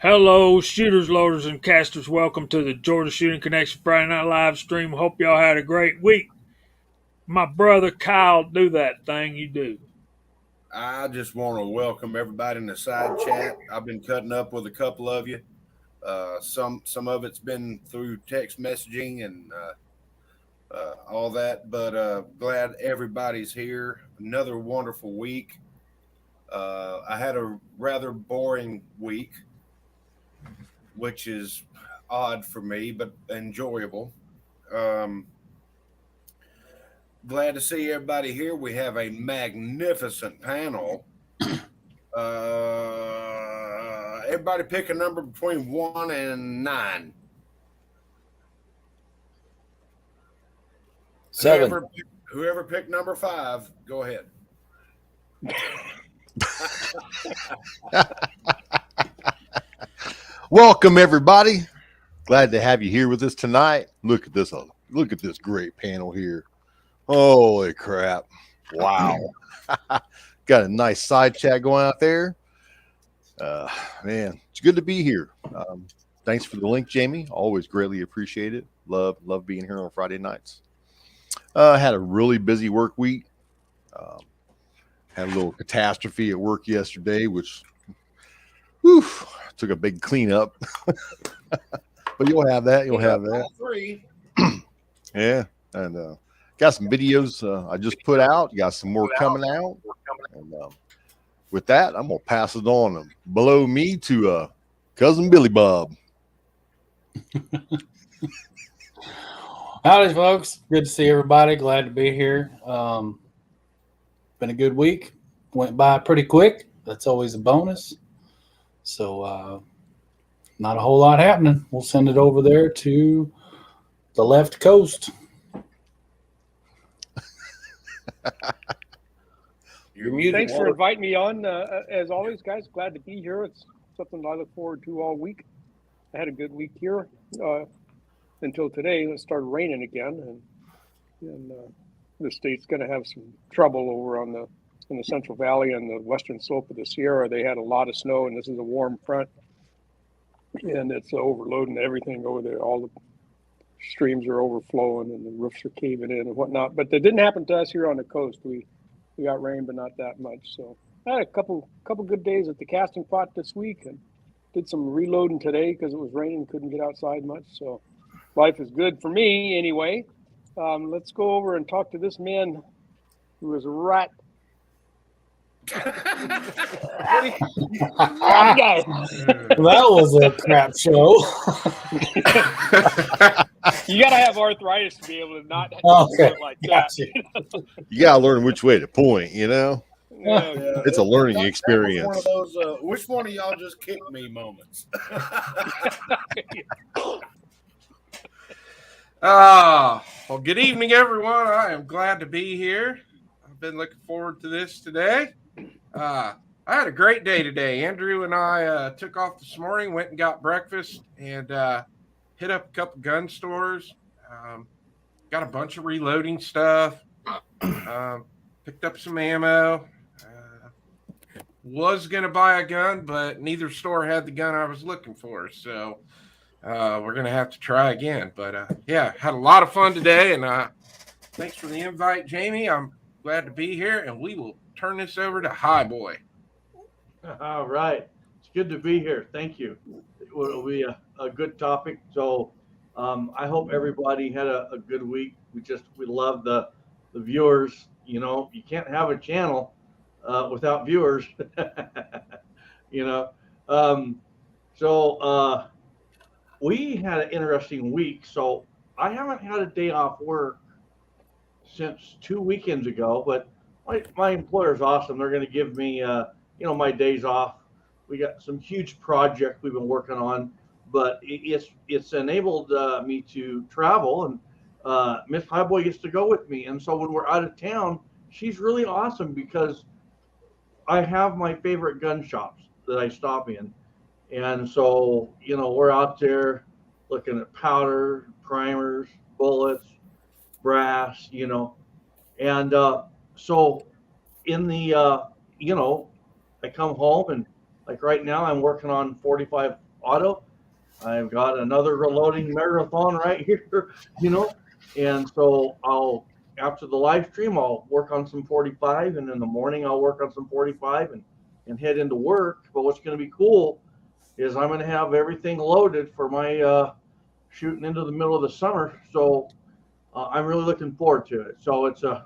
Hello, shooters, loaders, and casters. Welcome to the Georgia Shooting Connection Friday Night live stream. Hope y'all had a great week. My brother Kyle, do that thing you do. I just want to welcome everybody in the side chat. I've been cutting up with a couple of you. Some of it's been through text messaging and all that, but glad everybody's here. Another wonderful week. I had a rather boring week, which is odd for me, but enjoyable. Um, Glad to see everybody here. We have a magnificent panel. Everybody pick a number between 1 and 9. 7. Whoever picked number 5, go ahead. Welcome, everybody. Glad to have you here with us tonight. Look at this great panel here. Holy crap. Wow. Got a nice side chat going out there. Man, it's good to be here. Thanks for the link, Jamie. Always greatly appreciate it. Love being here on Friday nights. Had a really busy work week. Had a little catastrophe at work yesterday, which took a big cleanup. But you'll have that. You'll have that. 3. Yeah. And got some videos I just put out. Got some more coming out. And with that, I'm going to pass it on below me to Cousin Billy Bob. Howdy, folks. Good to see everybody. Glad to be here. Been a good week. Went by pretty quick. That's always a bonus. So not a whole lot happening. We'll send it over there to the left coast. Thanks for inviting me on. As always, guys, glad to be here. It's something I look forward to all week. I had a good week here until today. It started raining again, and the state's going to have some trouble over in the Central Valley and the western slope of the Sierra. They had a lot of snow, and this is a warm front, and it's overloading everything over there. All the streams are overflowing, and the roofs are caving in and whatnot. But that didn't happen to us here on the coast. We got rain, but not that much. So I had a couple good days at the casting pot this week, and did some reloading today because it was raining, couldn't get outside much. So life is good for me anyway. Let's go over and talk to this man who is right. That was a crap show. You gotta have arthritis to be able to not do it like that. You gotta learn which way to point, you know. Yeah. It's a learning experience. One of those, which one of y'all just kicked me moments? Well, good evening, everyone. I am glad to be here. I've been looking forward to this today. I had a great day today. Andrew and I took off this morning, went and got breakfast, and hit up a couple gun stores. Got a bunch of reloading stuff. Picked up some ammo. Was going to buy a gun, but neither store had the gun I was looking for. So we're going to have to try again. But yeah, had a lot of fun today. And thanks for the invite, Jamie. I'm glad to be here. And we will turn this over to High Boy. All right. It's good to be here. Thank you. It will be a good topic. So I hope everybody had a good week. We love the viewers. You know, you can't have a channel without viewers, you know. So we had an interesting week. So I haven't had a day off work since 2 weekends ago, but my employer's awesome. They're going to give me, my days off. We got some huge project we've been working on, but it's enabled me to travel, and Miss Highboy gets to go with me. And so when we're out of town, she's really awesome because I have my favorite gun shops that I stop in. And so, we're out there looking at powder, primers, bullets, brass, and so in the, I come home and like right now I'm working on 45 auto. I've got another reloading marathon right here, and so after the live stream, I'll work on some 45, and in the morning I'll work on some 45 and head into work. But what's going to be cool is I'm going to have everything loaded for my shooting into the middle of the summer. So I'm really looking forward to it. So it's a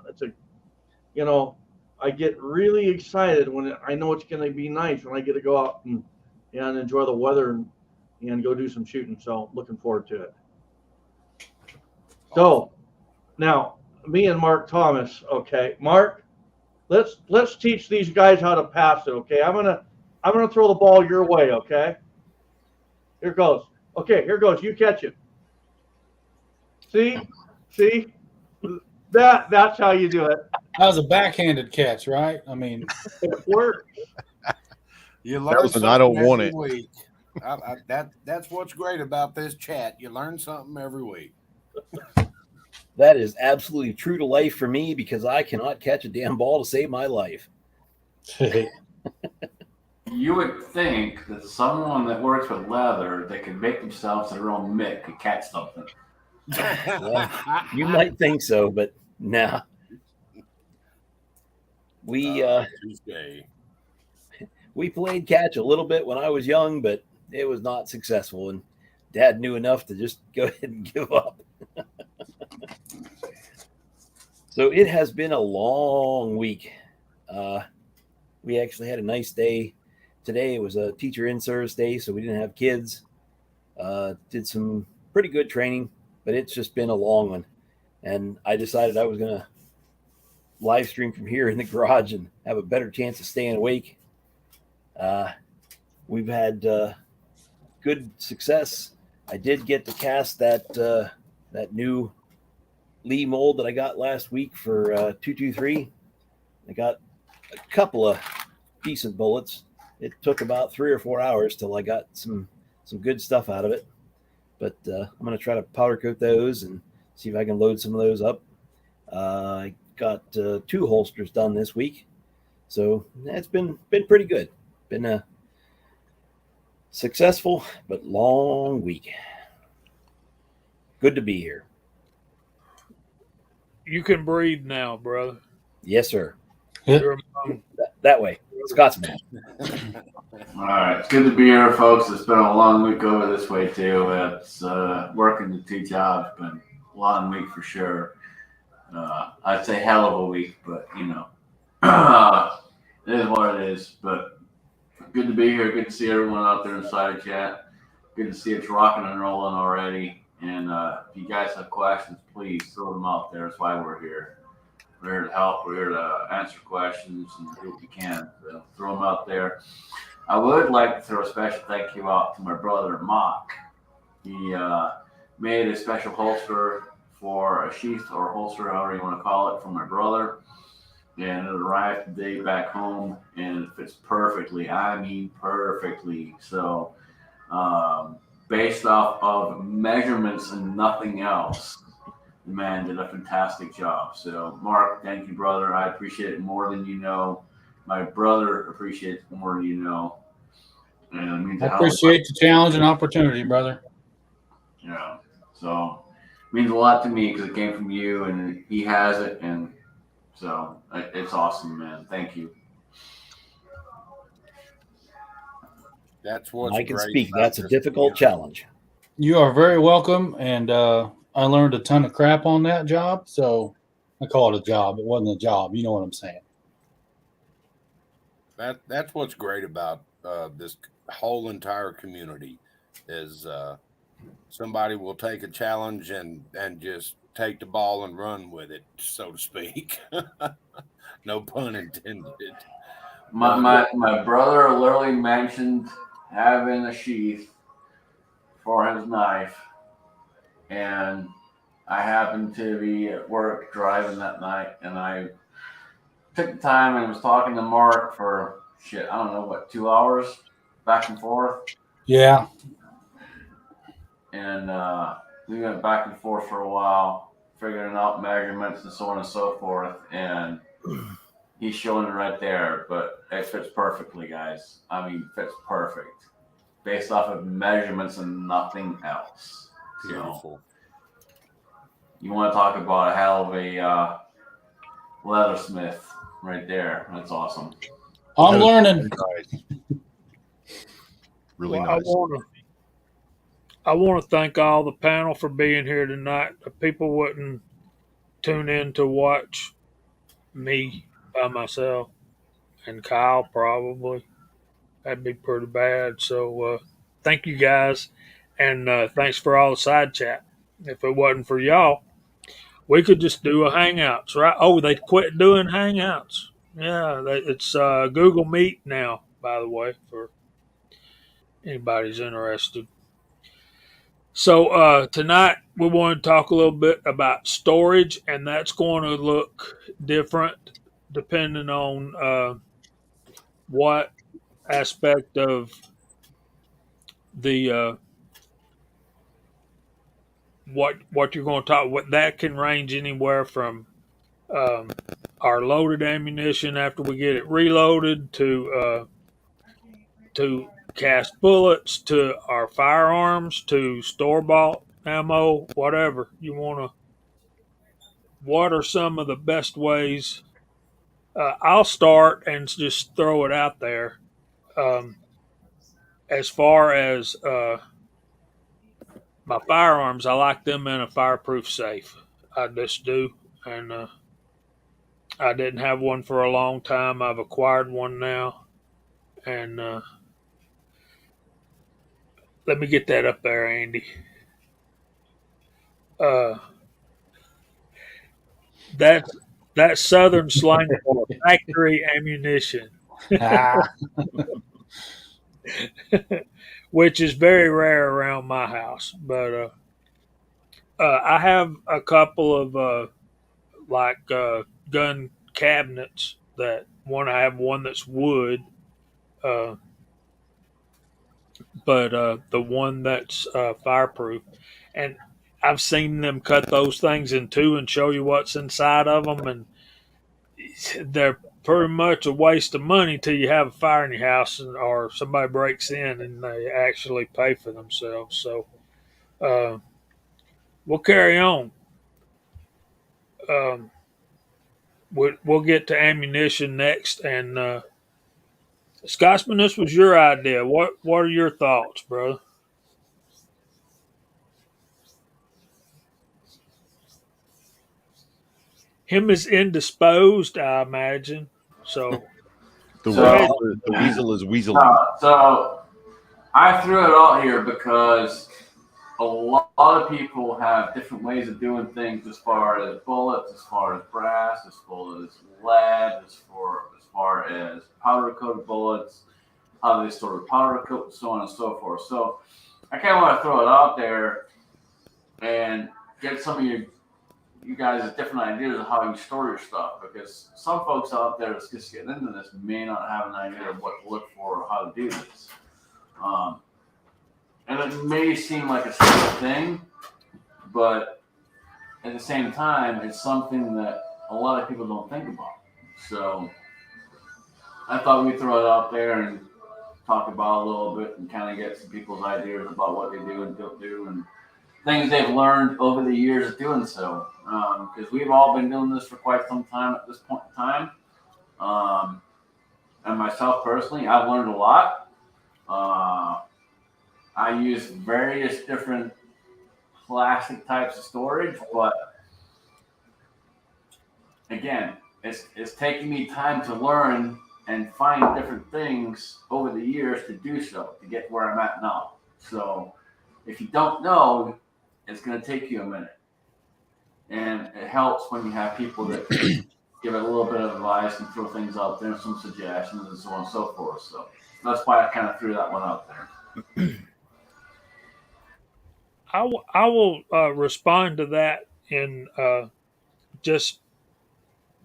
I get really excited when I know it's going to be nice when I get to go out and enjoy the weather and go do some shooting. So looking forward to it. So now me and Mark Thomas. Okay, Mark, let's teach these guys how to pass it. Okay, I'm gonna throw the ball your way. Okay, here goes. Okay, here goes. You catch it. See, that's how you do it. That was a backhanded catch, right? I mean, it works. You learn something I don't want every it. week. That's what's great about this chat. You learn something every week. That is absolutely true to life for me because I cannot catch a damn ball to save my life. You would think that someone that works with leather that could make themselves their own mitt could catch something. Well, you might think so, but nah. We played catch a little bit when I was young, but it was not successful, and Dad knew enough to just go ahead and give up. So it has been a long week. We actually had a nice day today. It was a teacher in service day, so we didn't have kids. Did some pretty good training, but it's just been a long one. And I decided I was going to live stream from here in the garage and have a better chance of staying awake. We've had good success. I did get to cast that new Lee mold that I got last week for 223. I got a couple of decent bullets. It took about 3 or 4 hours till I got some good stuff out of it. But I'm going to try to powder coat those and see if I can load some of those up. I got 2 holsters done this week. So it's been pretty good. Been a successful but long week. Good to be here. You can breathe now, brother. Yes, sir. You're that way. Scotsman. All right. It's good to be here, folks. It's been a long week over this way, too. It's working the 2 jobs, been a long week for sure. I'd say hell of a week, but, it is what it is. But good to be here. Good to see everyone out there in the side chat. Good to see it's rocking and rolling already. And if you guys have questions, please throw them out there. That's why we're here. We're here to help. We're here to answer questions and do what we can. So throw them out there. I would like to throw a special thank you out to my brother, Mock. He made a special holster for a sheath or holster, however you want to call it, for my brother. And it arrived today back home, and it fits perfectly. I mean, perfectly. So, based off of measurements and nothing else, the man did a fantastic job. So, Mark, thank you, brother. I appreciate it more than you know. My brother appreciates it more than you know. And it means I appreciate the challenge and opportunity, brother. Yeah. So, it means a lot to me because it came from you, and he has it, and so it's awesome, man. Thank you. That's what's I can great speak. about That's a this difficult community. challenge. You are very welcome, and I learned a ton of crap on that job, so I call it a job. It wasn't a job. You know what I'm saying? That's what's great about this whole entire community is somebody will take a challenge and just take the ball and run with it, so to speak. No pun intended. My brother literally mentioned having a sheath for his knife, and I happened to be at work driving that night, and I took the time and was talking to Mark for I don't know, 2 hours back and forth. Yeah. And we went back and forth for a while, figuring out measurements and so on and so forth. And he's showing it right there, but it fits perfectly, guys. I mean, fits perfect. based off of measurements and nothing else. Beautiful. So you want to talk about a hell of a leathersmith right there. That's awesome. I'm learning. Nice. Really Well, nice. I want to thank all the panel for being here tonight. People wouldn't tune in to watch me by myself, and Kyle probably. That'd be pretty bad. So thank you guys, and thanks for all the side chat. If it wasn't for y'all, we could just do a Hangouts, right? Oh, they quit doing Hangouts. Yeah, it's Google Meet now, by the way, for anybody's interested. So tonight we want to talk a little bit about storage, and that's going to look different depending on what aspect of the what you're going to talk. What that can range anywhere from um, our loaded ammunition after we get it reloaded to cast bullets to our firearms to store bought ammo, whatever you want to. What are some of the best ways? I'll start and just throw it out there. Um, as far as my firearms, I like them in a fireproof safe. I just do, and I didn't have one for a long time. I've acquired one now, and let me get that up there, Andy. Uh, that's Southern slang for factory ammunition, Ah, which is very rare around my house. But I have a couple of gun cabinets that one I have one that's wood, uh, but the one that's fireproof, and I've seen them cut those things in two and show you what's inside of them, and they're pretty much a waste of money till you have a fire in your house or somebody breaks in and they actually pay for themselves. So uh, we'll carry on. Um, we'll get to ammunition next, and Scotsman, this was your idea. What are your thoughts, brother? Him is indisposed, I imagine. So The So- weasel, the weasel is weaseling. So I threw it out here because a lot of people have different ways of doing things as far as bullets, as far as brass, as far as lead, as far as powder coated bullets, how they store powder coat, so on and so forth. So I kind of want to throw it out there and get some of you guys different ideas of how you store your stuff, because some folks out there that's just getting into this may not have an idea of what to look for or how to do this. And it may seem like a simple thing, but at the same time, it's something that a lot of people don't think about. So I thought we'd throw it out there and talk about it a little bit and kind of get some people's ideas about what they do and don't do and things they've learned over the years of doing so. Because we've all been doing this for quite some time at this point in time. And myself personally, I've learned a lot. I use various different plastic types of storage, but again, it's taking me time to learn and find different things over the years to do so, to get where I'm at now. So if you don't know, it's going to take you a minute. And it helps when you have people that give it a little bit of advice and throw things out there, some suggestions and so on and so forth. So that's why I kind of threw that one out there. I will respond to that in just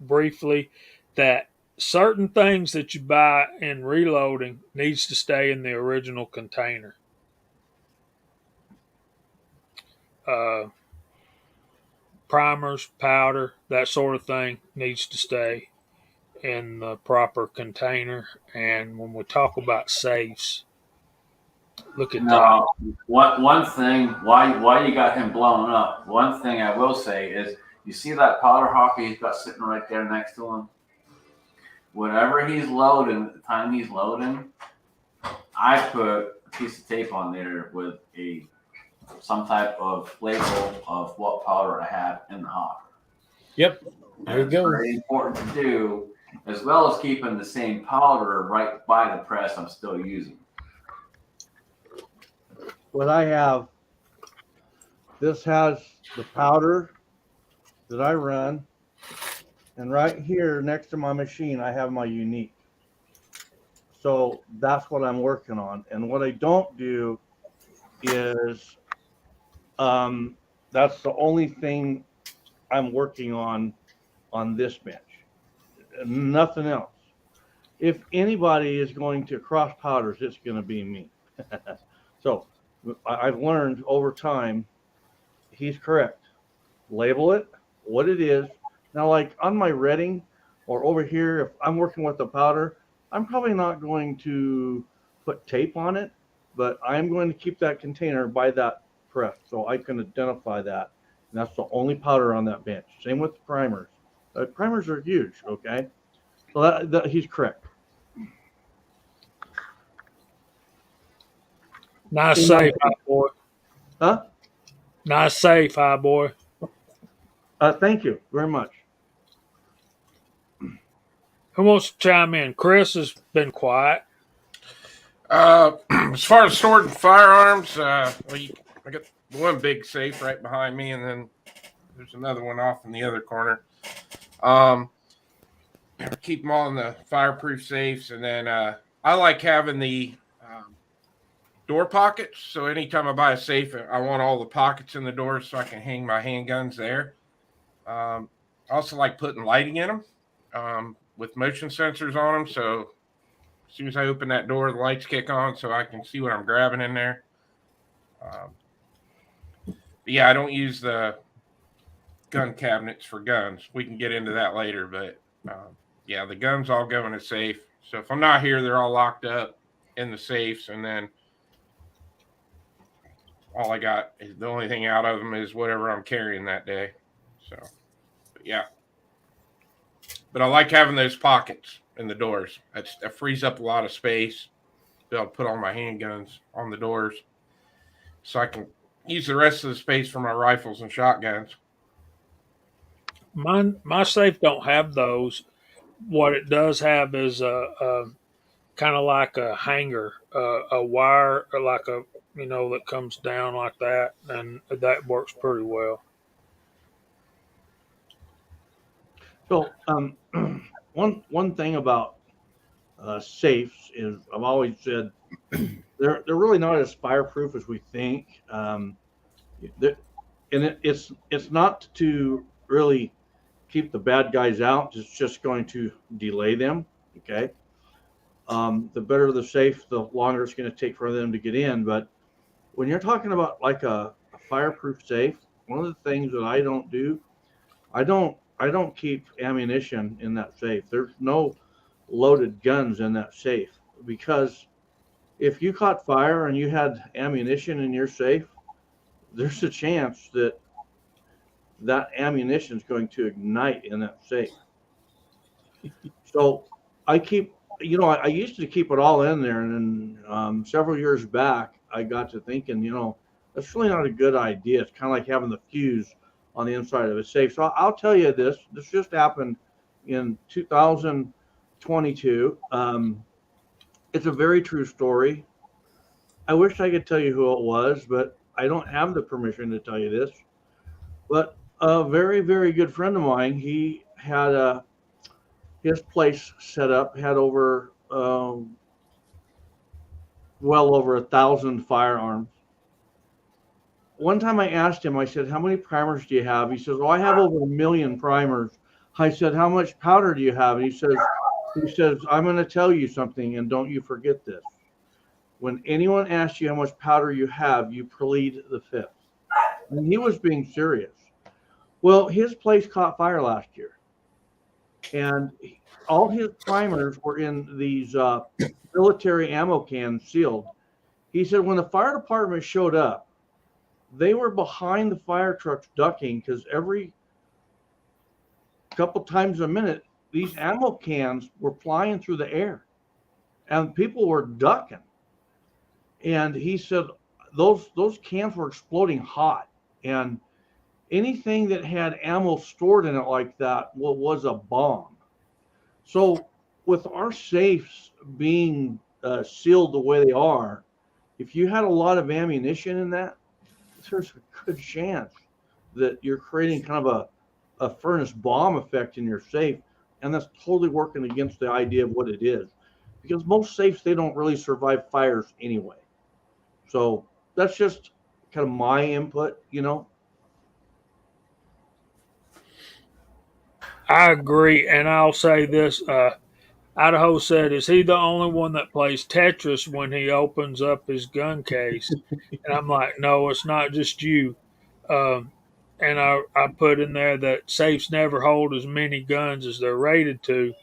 briefly that certain things that you buy in reloading needs to stay in the original container. Primers, powder, that sort of thing needs to stay in the proper container. And when we talk about safes, Look at that. No, one thing why you got him blowing up. One thing I will say is, you see that powder hockey he's got sitting right there next to him. Whenever he's loading, at the time he's loading, I put a piece of tape on there with some type of label of what powder I have in the hopper. Yep. There you go. It's very important to do, as well as keeping the same powder right by the press I'm still using. What I have, this has the powder that I run, and right here next to my machine, I have my unique. So that's what I'm working on. And what I don't do is, that's the only thing I'm working on this bench. Nothing else. If anybody is going to cross powders, it's going to be me. So I've learned over time, he's correct. Label it, what it is. Now, like on my redding or over here, if I'm working with the powder, I'm probably not going to put tape on it, but I'm going to keep that container by that press so I can identify that. And that's the only powder on that bench. Same with the primers. Primers are huge, okay? So that he's correct. Nice save, high boy. Huh? Nice save, high boy. Thank you very much. Who wants to chime in? Chris has been quiet. As far as storing firearms, I got one big safe right behind me, and then there's another one off in the other corner. Keep them all in the fireproof safes, and then I like having the door pockets. So anytime I buy a safe, I want all the pockets in the door so I can hang my handguns there. I also like putting lighting in them with motion sensors on them. So as soon as I open that door, the lights kick on so I can see what I'm grabbing in there. Yeah, I don't use the gun cabinets for guns. We can get into that later, but yeah, the guns all go in a safe. So if I'm not here, they're all locked up in the safes, and then all I got is the only thing out of them is whatever I'm carrying that day. So, but yeah. But I like having those pockets in the doors. That frees up a lot of space. Be able to put all my handguns on the doors, so I can use the rest of the space for my rifles and shotguns. My safe don't have those. What it does have is a kind of like a hanger, a wire, or like a that comes down like that, and that works pretty well. So one thing about safes is I've always said they're really not as fireproof as we think. It's not to really keep the bad guys out. It's just going to delay them. Okay. The better the safe, the longer it's going to take for them to get in. But when you're talking about like a fireproof safe, one of the things that I don't do, I don't keep ammunition in that safe. There's no loaded guns in that safe, because if you caught fire and you had ammunition in your safe, there's a chance that that ammunition is going to ignite in that safe. So I keep, I used to keep it all in there, and then several years back, I got to thinking, that's really not a good idea. It's kind of like having the fuse on the inside of a safe. So I'll tell you this just happened in 2022. It's a very true story. I wish I could tell you who it was, but I don't have the permission to tell you this. But a very, very good friend of mine, he had his place set up, had over well over 1,000 firearms. One time I asked him, I said, how many primers do you have? He says, I have over 1 million primers. I said, how much powder do you have? And he says, I'm going to tell you something, and don't you forget this. When anyone asks you how much powder you have, you plead the fifth. And he was being serious. Well, his place caught fire last year, and all his primers were in these military ammo cans sealed. He said when the fire department showed up, they were behind the fire trucks ducking because every couple times a minute, these ammo cans were flying through the air and people were ducking. And he said those cans were exploding hot, and anything that had ammo stored in it like that was a bomb. So with our safes being sealed the way they are, if you had a lot of ammunition in that, there's a good chance that you're creating kind of a furnace bomb effect in your safe, and that's totally working against the idea of what it is, because most safes, they don't really survive fires anyway. So that's just kind of my input, you know. I agree, and I'll say this: Idaho said, "Is he the only one that plays Tetris when he opens up his gun case?" And I'm like, "No, it's not just you." Um, and I put in there that safes never hold as many guns as they're rated to,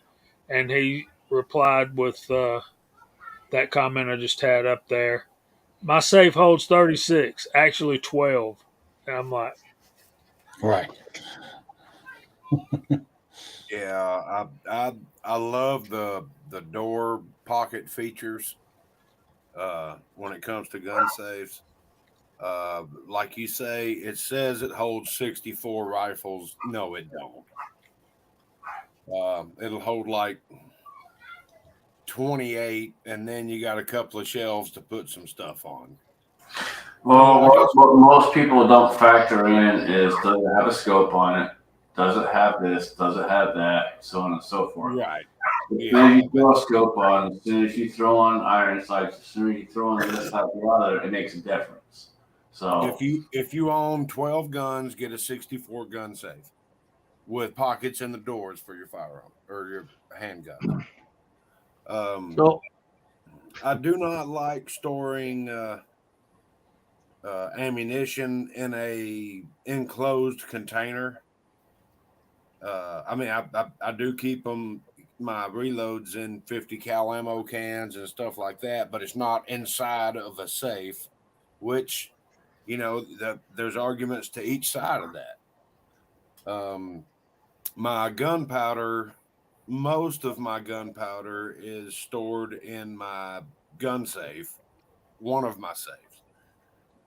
and he replied with that comment I just had up there. My safe holds 36, actually 12. And I'm like, Right. Yeah, I love the door pocket features when it comes to gun safes. Like you say, it says it holds 64 rifles. No, it don't. It'll hold like 28, and then you got a couple of shelves to put some stuff on. Well, Like what most people don't factor in is, does it have a scope on it? Does it have this? Does it have that? So on and so forth. right. As soon as you throw a scope on, as soon as you throw on iron sights, as soon as you throw on this, that, the other, it makes a difference. So If you own 12 guns, get a 64 gun safe with pockets in the doors for your firearm or your handgun. So I do not like storing ammunition in a enclosed container. I mean, I do keep my reloads in 50 cal ammo cans and stuff like that, but it's not inside of a safe, which, you know, there's arguments to each side of that. My gunpowder, most of my gunpowder is stored in my gun safe, one of my safes,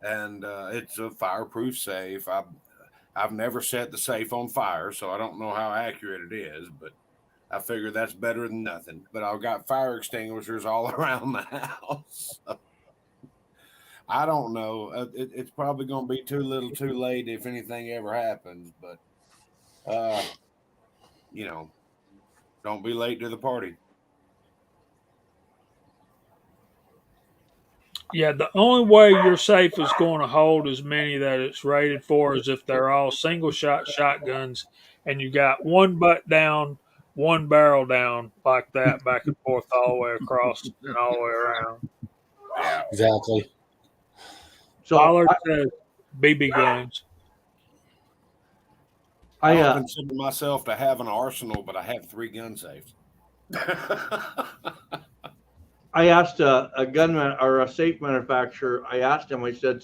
and it's a fireproof safe. I've never set the safe on fire, so I don't know how accurate it is, but I figure that's better than nothing. But I've got fire extinguishers all around the house. I don't know. It's probably going to be too little, too late if anything ever happens. But you know, don't be late to the party. yeah, the only way your safe is going to hold as many that it's rated for is if they're all single shot shotguns and you got one butt down, one barrel down, like that, back and forth all the way across and all the way around. Yeah. Exactly. So Pollard says BB guns. I don't consider myself to have an arsenal, but I have 3 gun safes. I asked a gunman or a safe manufacturer. I asked him. I said,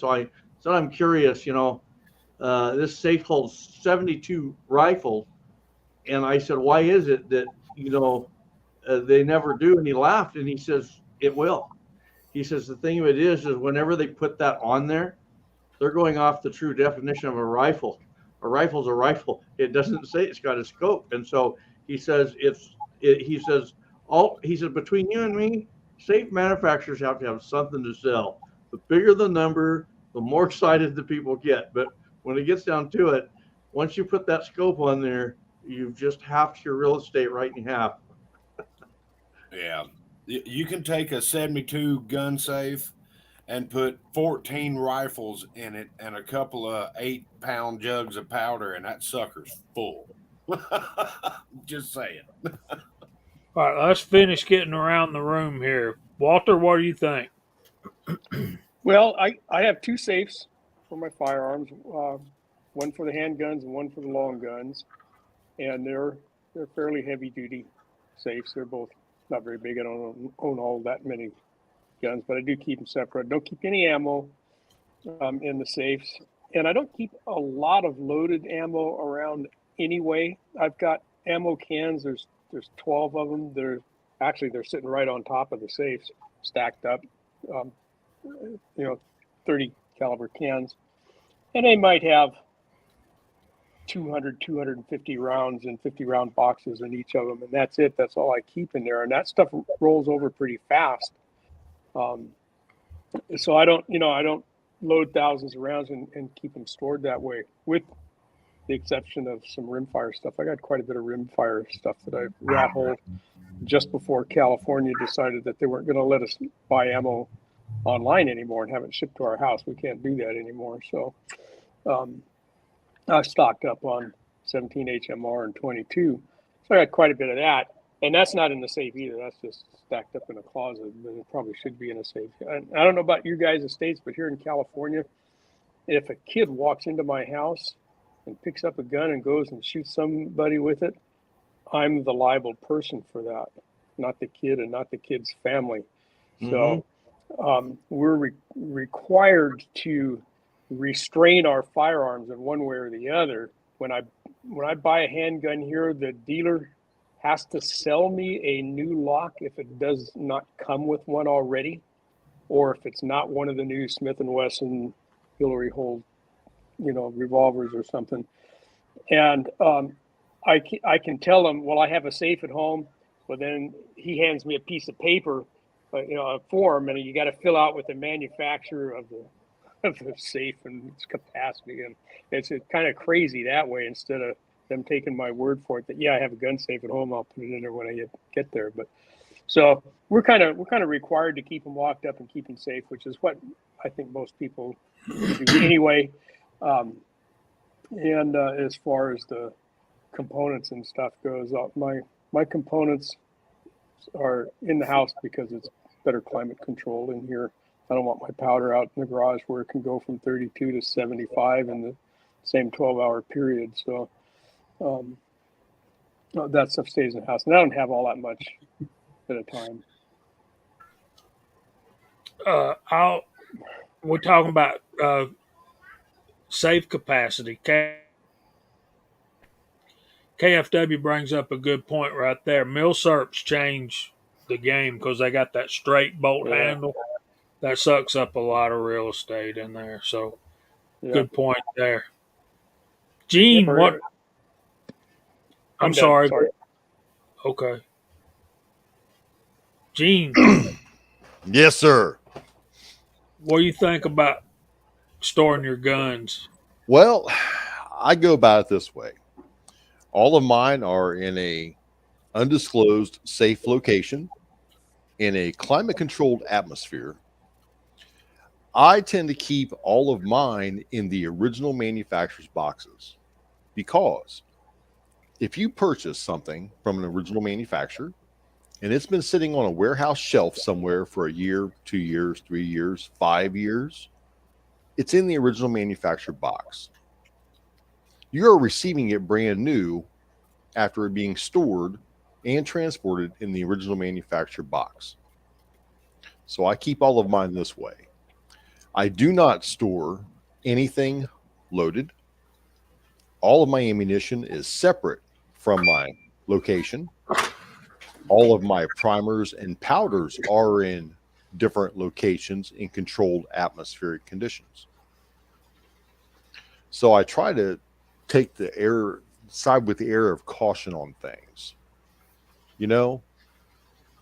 I'm curious. You know, this safe holds 72 rifles, and I said, why is it that they never do? And he laughed and he says, it will. He says the thing of it is whenever they put that on there, they're going off the true definition of a rifle. A rifle's a rifle. It doesn't say it's got a scope, and so he says he says between you and me, safe manufacturers have to have something to sell. The bigger the number, the more excited the people get. But when it gets down to it, once you put that scope on there, you've just halved your real estate right in half. Yeah. You can take a 72 gun safe and put 14 rifles in it and a couple of 8-pound jugs of powder, and that sucker's full. Just saying. All right, let's finish getting around the room here. Walter, what do you think? Well, I have 2 safes for my firearms, one for the handguns and one for the long guns, and they're fairly heavy duty safes. They're both not very big. I don't own all that many guns, but I do keep them separate. Don't keep any ammo in the safes, and I don't keep a lot of loaded ammo around anyway. I've got ammo cans. There's 12 of them. They're sitting right on top of the safes, stacked up. 30 caliber cans, and they might have 250 rounds in 50 round boxes in each of them, and that's it. That's all I keep in there, and that stuff rolls over pretty fast. So I don't load thousands of rounds and keep them stored that way, with the exception of some rimfire stuff. I got quite a bit of rimfire stuff that I rat holed just before California decided that they weren't going to let us buy ammo online anymore and have it shipped to our house. We can't do that anymore. So I stocked up on 17 HMR and 22. So I got quite a bit of that. And that's not in the safe either. That's just stacked up in a closet, but it probably should be in a safe. I don't know about you guys' estates, but here in California, if a kid walks into my house and picks up a gun and goes and shoots somebody with it, I'm the liable person for that, not the kid and not the kid's family. So we're required to restrain our firearms in one way or the other. When I buy a handgun here, the dealer has to sell me a new lock if it does not come with one already, or if it's not one of the new Smith & Wesson Hillary Hold, revolvers or something. And I can tell him, well, I have a safe at home. Well, then he hands me a piece of paper, a form, and you got to fill out with the manufacturer of the safe and its capacity. And it's kind of crazy that way, instead of them taking my word for it that, yeah, I have a gun safe at home, I'll put it in there when I get there. But so we're kind of required to keep them locked up and keep them safe, which is what I think most people do anyway. And as far as the components and stuff goes, my components are in the house because it's better climate control in here. I don't want my powder out in the garage where it can go from 32 to 75 in the same 12-hour period. So that stuff stays in the house, and I don't have all that much at a time. We're talking about safe capacity. KFW brings up a good point right there. Milsurps change the game because they got that straight bolt handle that sucks up a lot of real estate in there. So good point there. Gene, what? I'm sorry. Okay. Gene. Yes, sir. What do you think about storing your guns? Well, I go about it this way. All of mine are in a undisclosed safe location in a climate controlled atmosphere. I tend to keep all of mine in the original manufacturer's boxes, because if you purchase something from an original manufacturer and it's been sitting on a warehouse shelf somewhere for a year, 2 years, 3 years, 5 years, it's in the original manufacturer box. You're receiving it brand new after it being stored and transported in the original manufacturer box. So I keep all of mine this way. I do not store anything loaded. All of my ammunition is separate from my location. All of my primers and powders are in different locations in controlled atmospheric conditions. So I try to take side with the air of caution on things,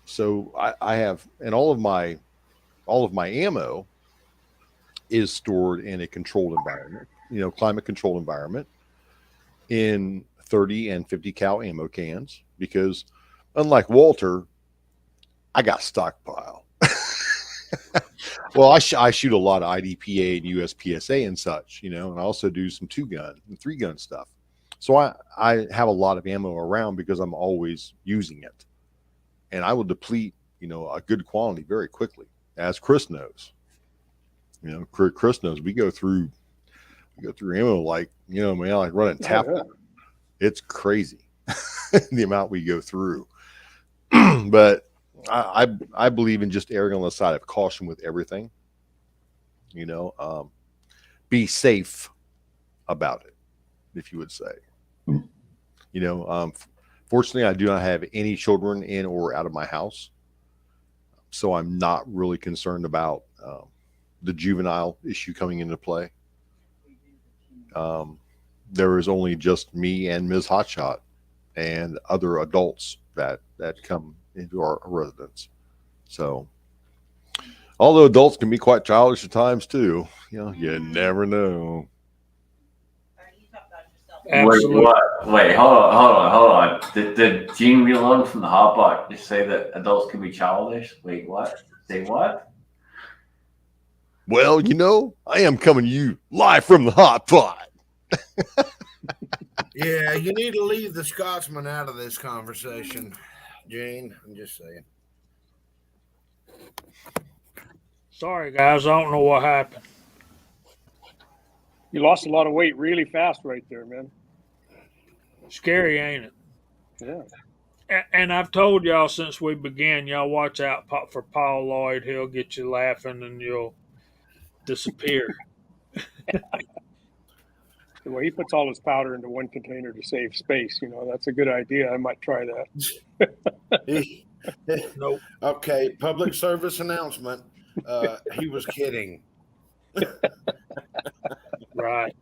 So I have, and all of my ammo is stored in a controlled environment, climate controlled environment, in 30 and 50 cal ammo cans, because unlike Walter, I got stockpile. Well, I shoot a lot of IDPA and USPSA and such, and I also do some 2-gun and 3-gun stuff. So I have a lot of ammo around because I'm always using it, and I will deplete, a good quantity very quickly, as Chris knows. Chris knows we go through ammo like, like running tap water. It's crazy the amount we go through. But I believe in just erring on the side of caution with everything. Be safe about it, if you would say. Fortunately, I do not have any children in or out of my house, so I'm not really concerned about the juvenile issue coming into play. There is only just me and Ms. Hotshot and other adults that come into our residence. So, although adults can be quite childish at times too, you never know. Absolutely. Wait, what? Wait, hold on. Did Gene Reload from the Hot Box just say that adults can be childish? Wait, what? Say what? Well, I am coming to you live from the hot pot. Yeah, you need to leave the Scotsman out of this conversation, Gene. I'm just saying. Sorry, guys. I don't know what happened. You lost a lot of weight really fast right there, man. Scary, ain't it? Yeah. And I've told y'all since we began, y'all watch out for Paul Lloyd. He'll get you laughing and you'll disappear. Well, he puts all his powder into one container to save space. That's a good idea. I might try that. Nope. Okay, public service announcement. He was kidding. Right.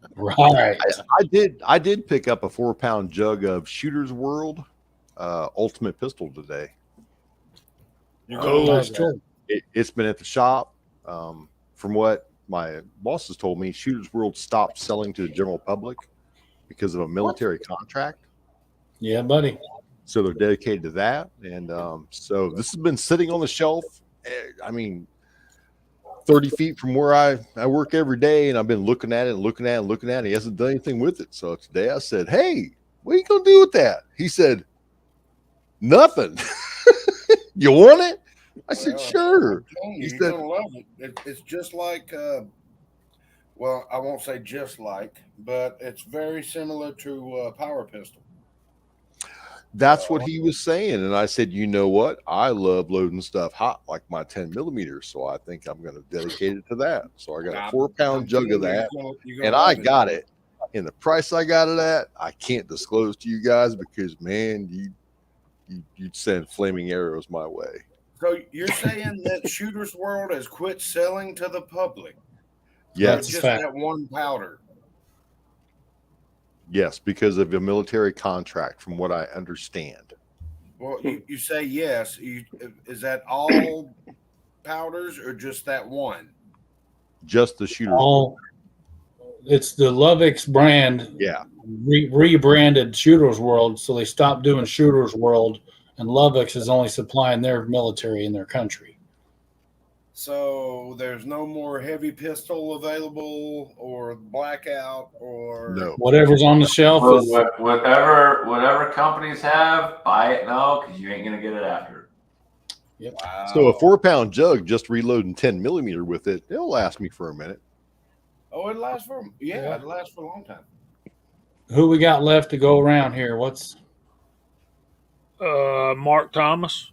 I did pick up a 4-pound jug of Shooter's World Ultimate Pistol today. Oh, It's been at the shop. From what my bosses told me, Shooter's World stopped selling to the general public because of a military contract. Yeah, buddy. So they're dedicated to that. And so this has been sitting on the shelf. 30 feet from where I work every day, and I've been looking at it. He hasn't done anything with it. So today I said, "Hey, what are you gonna do with that?" He said, "Nothing." You want it? I said, "Sure." He You're gonna love it. It's just like, well, I won't say just like, but it's very similar to a power pistol. That's what he was saying. And I said, you know what? I love loading stuff hot like my 10 millimeters. So I think I'm going to dedicate it to that. So I got a 4-pound jug of that. And I got it. And the price I got it at, I can't disclose to you guys because, man, you'd send flaming arrows my way. So you're saying that Shooter's World has quit selling to the public? Yes. Just that one powder. Yes, because of a military contract, from what I understand. Well, you say yes. Is that all powders or just that one? Just the Shooter's World. It's the Lovex brand. Yeah. Rebranded Shooter's World, so they stopped doing Shooter's World, and Lovex is only supplying their military in their country. So there's no more heavy pistol available or blackout or no. Whatever's on the shelf is whatever companies have, buy it now because you ain't gonna get it after. Yep. Wow. So a 4-pound jug, just reloading 10 millimeter with it, it'll last me for a minute. Oh, it lasts for it lasts for a long time. Who we got left to go around here? What's Mark Thomas?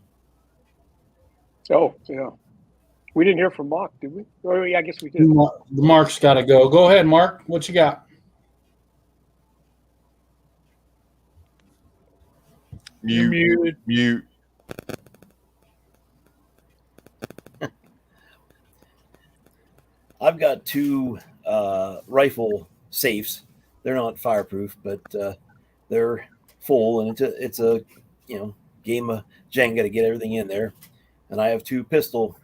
Oh, yeah. We didn't hear from Mark, did we? Oh, yeah, I guess we did. Mark's got to go. Go ahead, Mark. What you got? Mute. I've got 2 rifle safes. They're not fireproof, but they're full, and it's a game of Jenga to get everything in there. And I have 2 pistol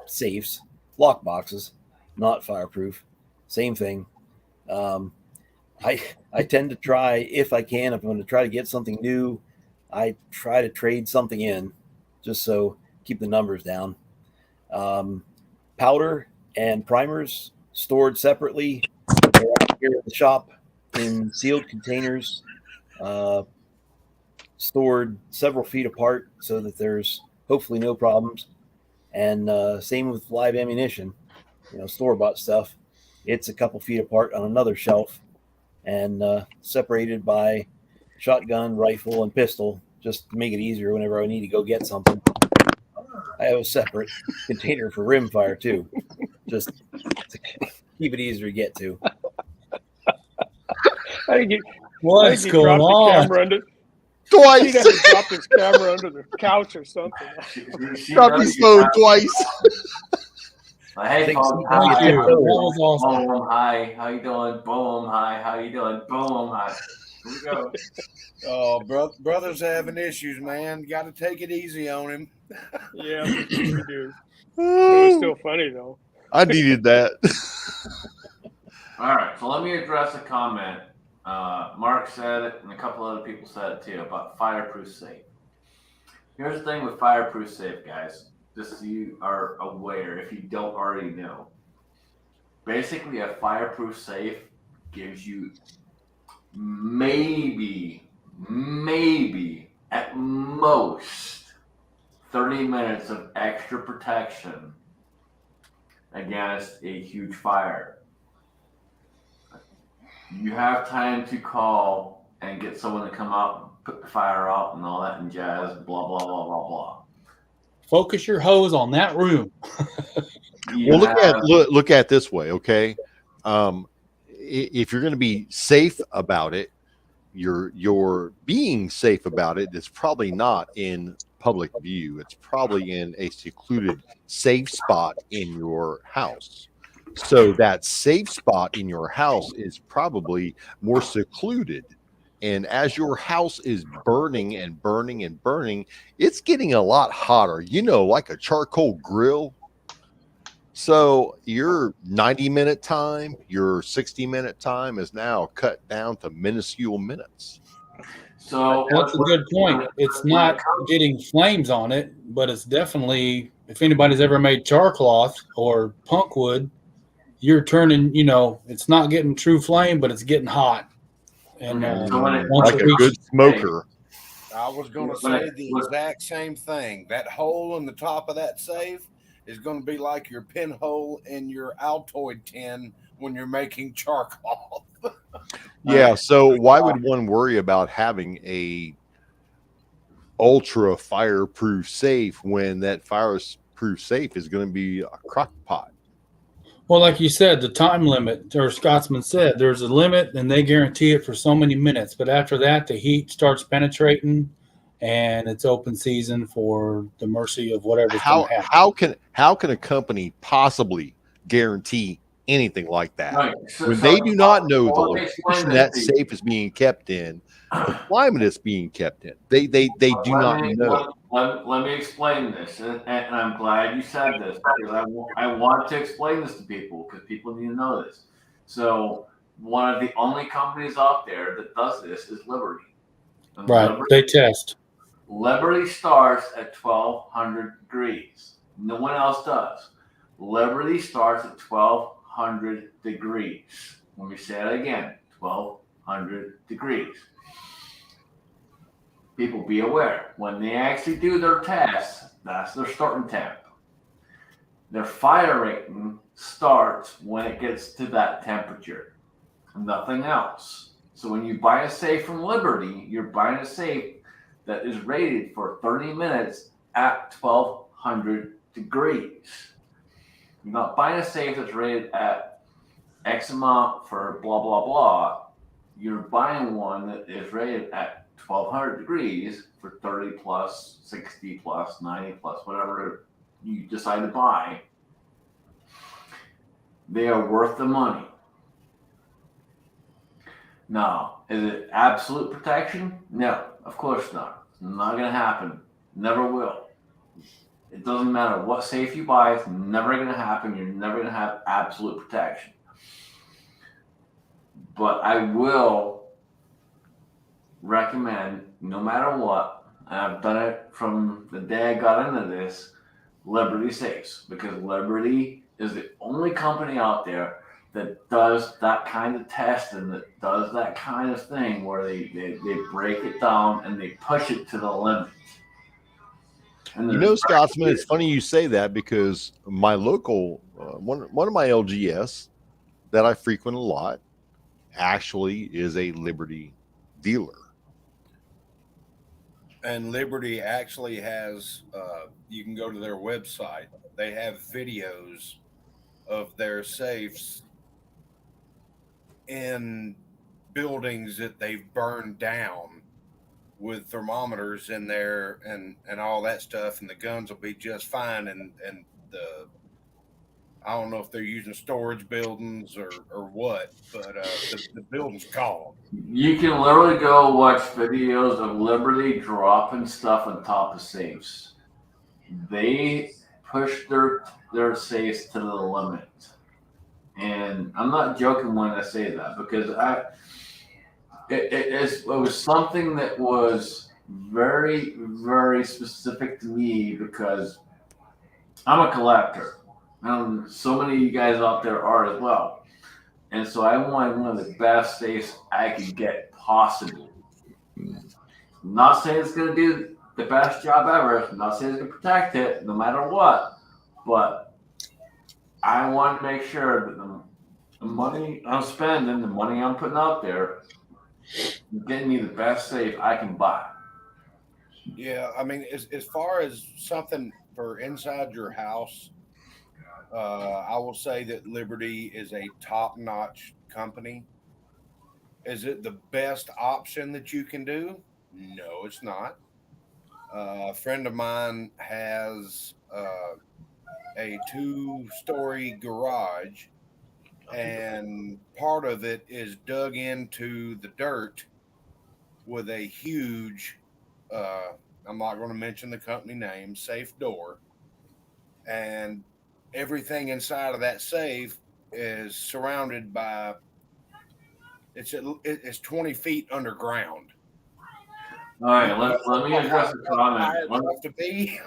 safes, lock boxes, not fireproof. Same thing. I tend to try, if I can, if I'm going to try to get something new, I try to trade something in, just so keep the numbers down. Powder and primers stored separately here at the shop in sealed containers, stored several feet apart so that there's hopefully no problems. And same with live ammunition, store-bought stuff. It's a couple feet apart on another shelf and separated by shotgun, rifle, and pistol, just to make it easier whenever I need to go get something. I have a separate container for rimfire too, just to keep it easier to get to. I think What's he going dropped on? the camera under. Twice. He got to drop his camera under the couch or something. Dropped his phone twice. Hey, folks. Thank Hi. you. That was awesome. Boom. Hi. How you doing? Boom. Hi. How you doing? Boom. Hi. Here we go. Oh, brother's having issues, man. Got to take it easy on him. Yeah, we do. It was still funny though. I needed that. All right. So let me address a comment. Mark said it, and a couple other people said it too about fireproof safe. Here's the thing with fireproof safe, guys. Just so you are aware, if you don't already know. Basically, a fireproof safe gives you maybe at most 30 minutes of extra protection against a huge fire. You have time to call and get someone to come out and put the fire out and all that and jazz, blah, blah, blah, blah, blah. Focus your hose on that room. Well, look at it this way, okay? If you're going to be safe about it, you're being safe about it. It's probably not in public view. It's probably in a secluded, safe spot in your house. So that safe spot in your house is probably more secluded. And as your house is burning and burning and burning, it's getting a lot hotter, like a charcoal grill. So your 90-minute time, your 60-minute time is now cut down to minuscule minutes. So that's a good point. It's not getting flames on it, but it's definitely, if anybody's ever made char cloth or punk wood, you're turning, it's not getting true flame, but it's getting hot. And like a good smoker. I was going to say the exact same thing. That hole in the top of that safe is going to be like your pinhole in your Altoid tin when you're making charcoal. Yeah. So why would one worry about having a ultra fireproof safe when that fireproof safe is going to be a crock pot? Well, like you said, the time limit, or Scotsman said, there's a limit and they guarantee it for so many minutes. But after that, the heat starts penetrating and it's open season for the mercy of whatever's going to happen. How can a company possibly guarantee anything like that? Right. When they do not know the location that safe is being kept in, the climate it's being kept in. They do not know. Let me explain this, and I'm glad you said this because I want to explain this to people because people need to know this. So one of the only companies out there that does this is Liberty. And right, they test. Liberty starts at 1,200 degrees. No one else does. Liberty starts at 1,200 degrees. Let me say it again, 1,200 degrees. People be aware, when they actually do their tests, that's their starting temp. Their fire rating starts when it gets to that temperature, nothing else. So when you buy a safe from Liberty, you're buying a safe that is rated for 30 minutes at 1,200 degrees. You're not buying a safe that's rated at X amount for blah, blah, blah. You're buying one that is rated at 1,200 degrees for 30 plus, 60 plus, 90 plus, whatever you decide to buy. They are worth the money. Now, is it absolute protection? No, of course not. It's not going to happen. Never will. It doesn't matter what safe you buy. It's never going to happen. You're never going to have absolute protection. But I will recommend, no matter what, and I've done it from the day I got into this, Liberty safes, because Liberty is the only company out there that does that kind of testing, that does that kind of thing where they break it down and they push it to the limit. Scotsman, it's funny you say that because my local, one of my LGS that I frequent a lot actually is a Liberty dealer. And Liberty actually has, you can go to their website. They have videos of their safes in buildings that they've burned down with thermometers in there and all that stuff, and the guns will be just fine. And the I don't know if they're using storage buildings or what, but the building's gone. You can literally go watch videos of Liberty dropping stuff on top of safes. They push their safes to the limit, and I'm not joking when I say that because it was something that was very very specific to me because I'm a collector, and so many of you guys out there are as well. And so I wanted one of the best safes I could get possible. I'm not saying it's going to do the best job ever. I'm not saying it's going to protect it no matter what. But I want to make sure that the money I'm spending, the money I'm putting out there, is getting me the best safe I can buy. Yeah, I mean, as far as something for inside your house, I will say that Liberty is a top-notch company. Is it the best option that you can do? No, it's not. A friend of mine has a two-story garage, and part of it is dug into the dirt with a huge, I'm not going to mention the company name, safe door. And everything inside of that safe is surrounded by, it's 20 feet underground. All right, let me address the comment. To be.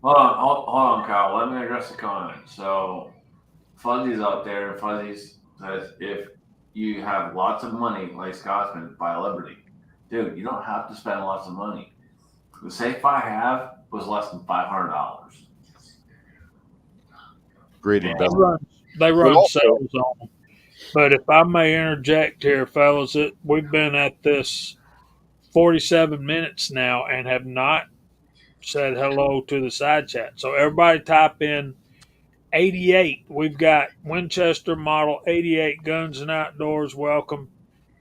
Hold on, Kyle. Let me address the comment. So, Fuzzy's out there. Fuzzy says if you have lots of money, like Scotsman, buy Liberty. Dude, you don't have to spend lots of money. The safe I have was less than $500. Great investment. They run sales on them. But if I may interject here, fellas, we've been at this 47 minutes now and have not said hello to the side chat. So everybody type in 88. We've got Winchester Model 88 Guns and Outdoors. Welcome.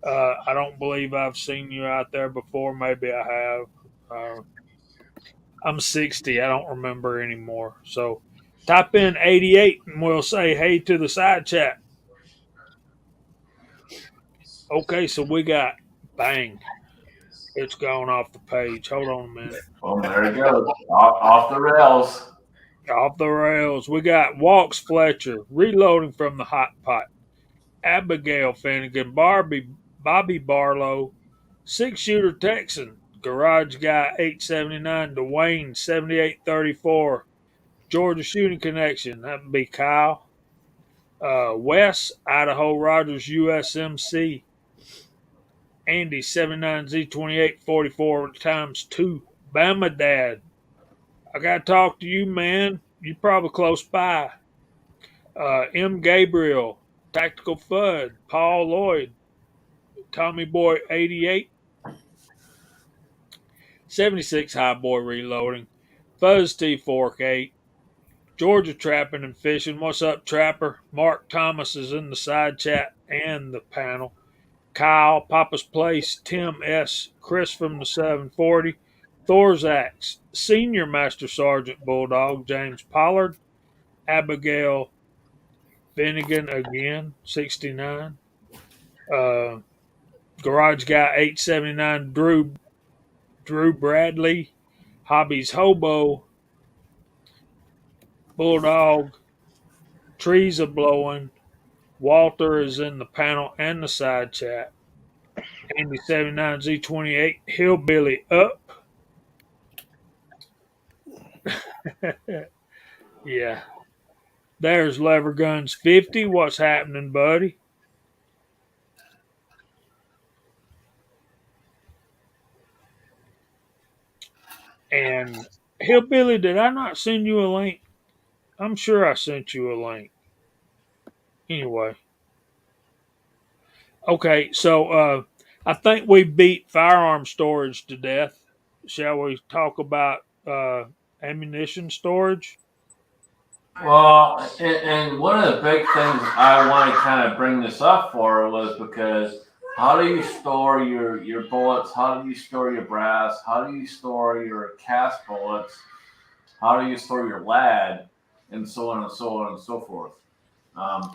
I don't believe I've seen you out there before. Maybe I have. I'm 60. I don't remember anymore. So type in 88 and we'll say hey to the side chat. Okay, so we got bang. It's gone off the page. Hold on a minute. Well, there it goes. Off the rails. Off the rails. We got Walks Fletcher reloading from the hot pot. Abigail Finnegan, Bobby Barlow, 6-shooter Texan, Garage Guy 879, Dwayne 7834, Georgia Shooting Connection, that'd be Kyle. Wes, Idaho Rogers USMC, Andy 79Z2844 times 2, Bama Dad. I gotta talk to you, man. You probably close by. M. Gabriel, Tactical Fud, Paul Lloyd, Tommy Boy 88, 76 High Boy Reloading, Fuzz T Fork 8, Georgia Trapping and Fishing. What's up, Trapper? Mark Thomas is in the side chat and the panel. Kyle, Papa's Place, Tim S., Chris from the 740, Thor's Axe, Senior Master Sergeant Bulldog, James Pollard, Abigail Finnegan again, 69. Garage Guy 879, Drew Bradley, Hobbies Hobo, Bulldog, Trees are Blowing, Walter is in the panel and the side chat. Andy 79Z28, Hillbilly Up. Yeah. There's Lever Guns 50. What's happening, buddy? And Hillbilly, did I not send you a link? I'm sure I sent you a link. Anyway. Okay, so I think we beat firearm storage to death. shall we talk about ammunition storage? Well, and one of the big things I want to kind of bring this up for was because how do you store your bullets? How do you store your brass? How do you store your cast bullets? How do you store your lead? And so on and so on and so forth. A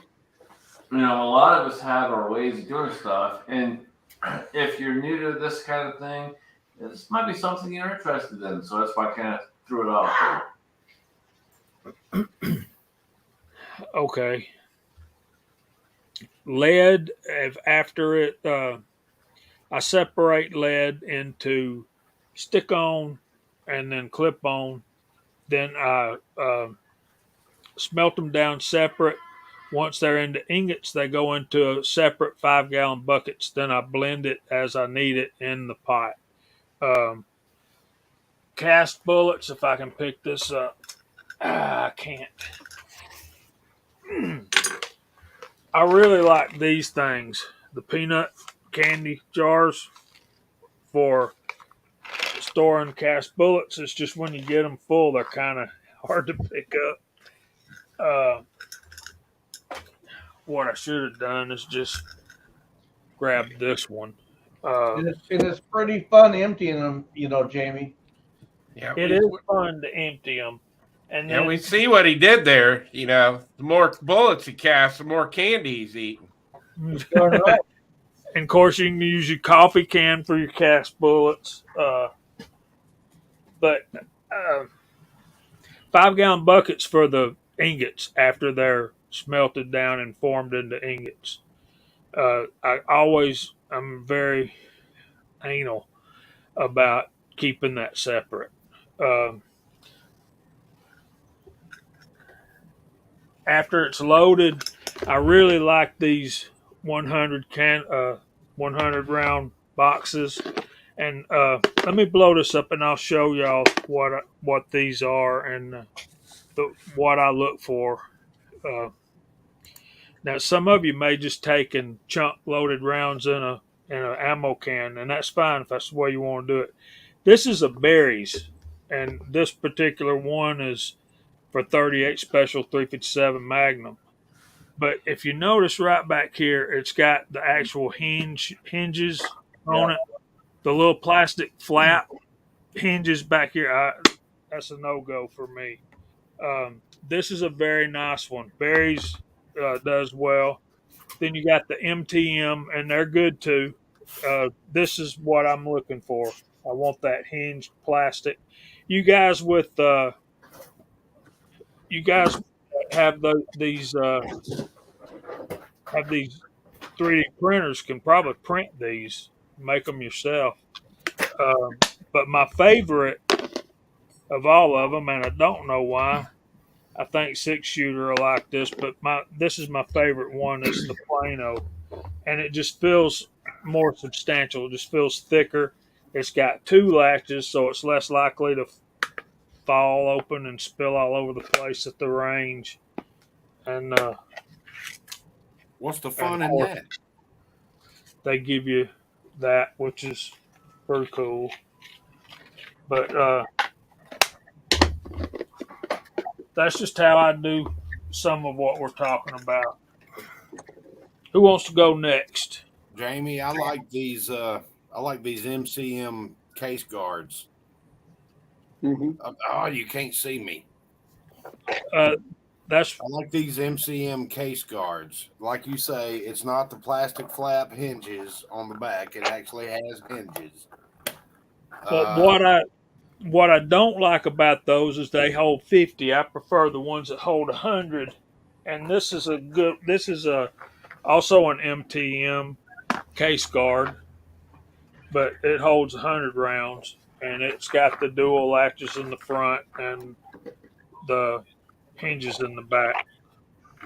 lot of us have our ways of doing stuff. And if you're new to this kind of thing, this might be something you're interested in. So that's why I kind of threw it out there. Okay. Lead, after it, I separate lead into stick on and then clip on. Then I smelt them down separate. Once they're into ingots, they go into a separate 5-gallon buckets. Then I blend it as I need it in the pot. Cast bullets, if I can pick this up. I can't. I really like these things. The peanut candy jars for storing cast bullets. It's just when you get them full, they're kind of hard to pick up. What I should have done is just grab this one. And it's pretty fun emptying them, Jamie. Yeah, it is fun to empty them. And then, we see what he did there. The more bullets he casts, the more candy he's eating. Right. And of course, you can use your coffee can for your cast bullets. But 5-gallon buckets for the ingots after they're smelted down and formed into ingots. I'm very anal about keeping that separate. After it's loaded, I really like these 100 round boxes. And let me blow this up, and I'll show y'all what these are and what I look for. Now, some of you may just take and chunk loaded rounds in an ammo can, and that's fine if that's the way you want to do it. This is a berries, and this particular one is for 38 Special 357 Magnum. But if you notice right back here, it's got the actual hinges on it. The little plastic flap hinges back here. That's a no-go for me. This is a very nice one. Berries does well. Then you got the MTM, and they're good too. This is what I'm looking for. I want that hinged plastic. You guys have these 3D printers can probably print these, make them yourself. But my favorite of all of them, and I don't know why, I think 6-shooter will like this, but this is my favorite one. It's the Plano, and it just feels more substantial. It just feels thicker. It's got 2 latches, so it's less likely to fall open and spill all over the place at the range. And what's the fun in that? They give you that, which is pretty cool. But that's just how I do some of what we're talking about. Who wants to go next? Jamie, I like these MCM case guards. Mm-hmm. You can't see me. I like these MCM case guards. Like you say, it's not the plastic flap hinges on the back. It actually has hinges. But what I don't like about those is they hold 50. I prefer the ones that hold 100. And this is also an MTM case guard, but it holds 100 rounds, and it's got the dual latches in the front and the hinges in the back.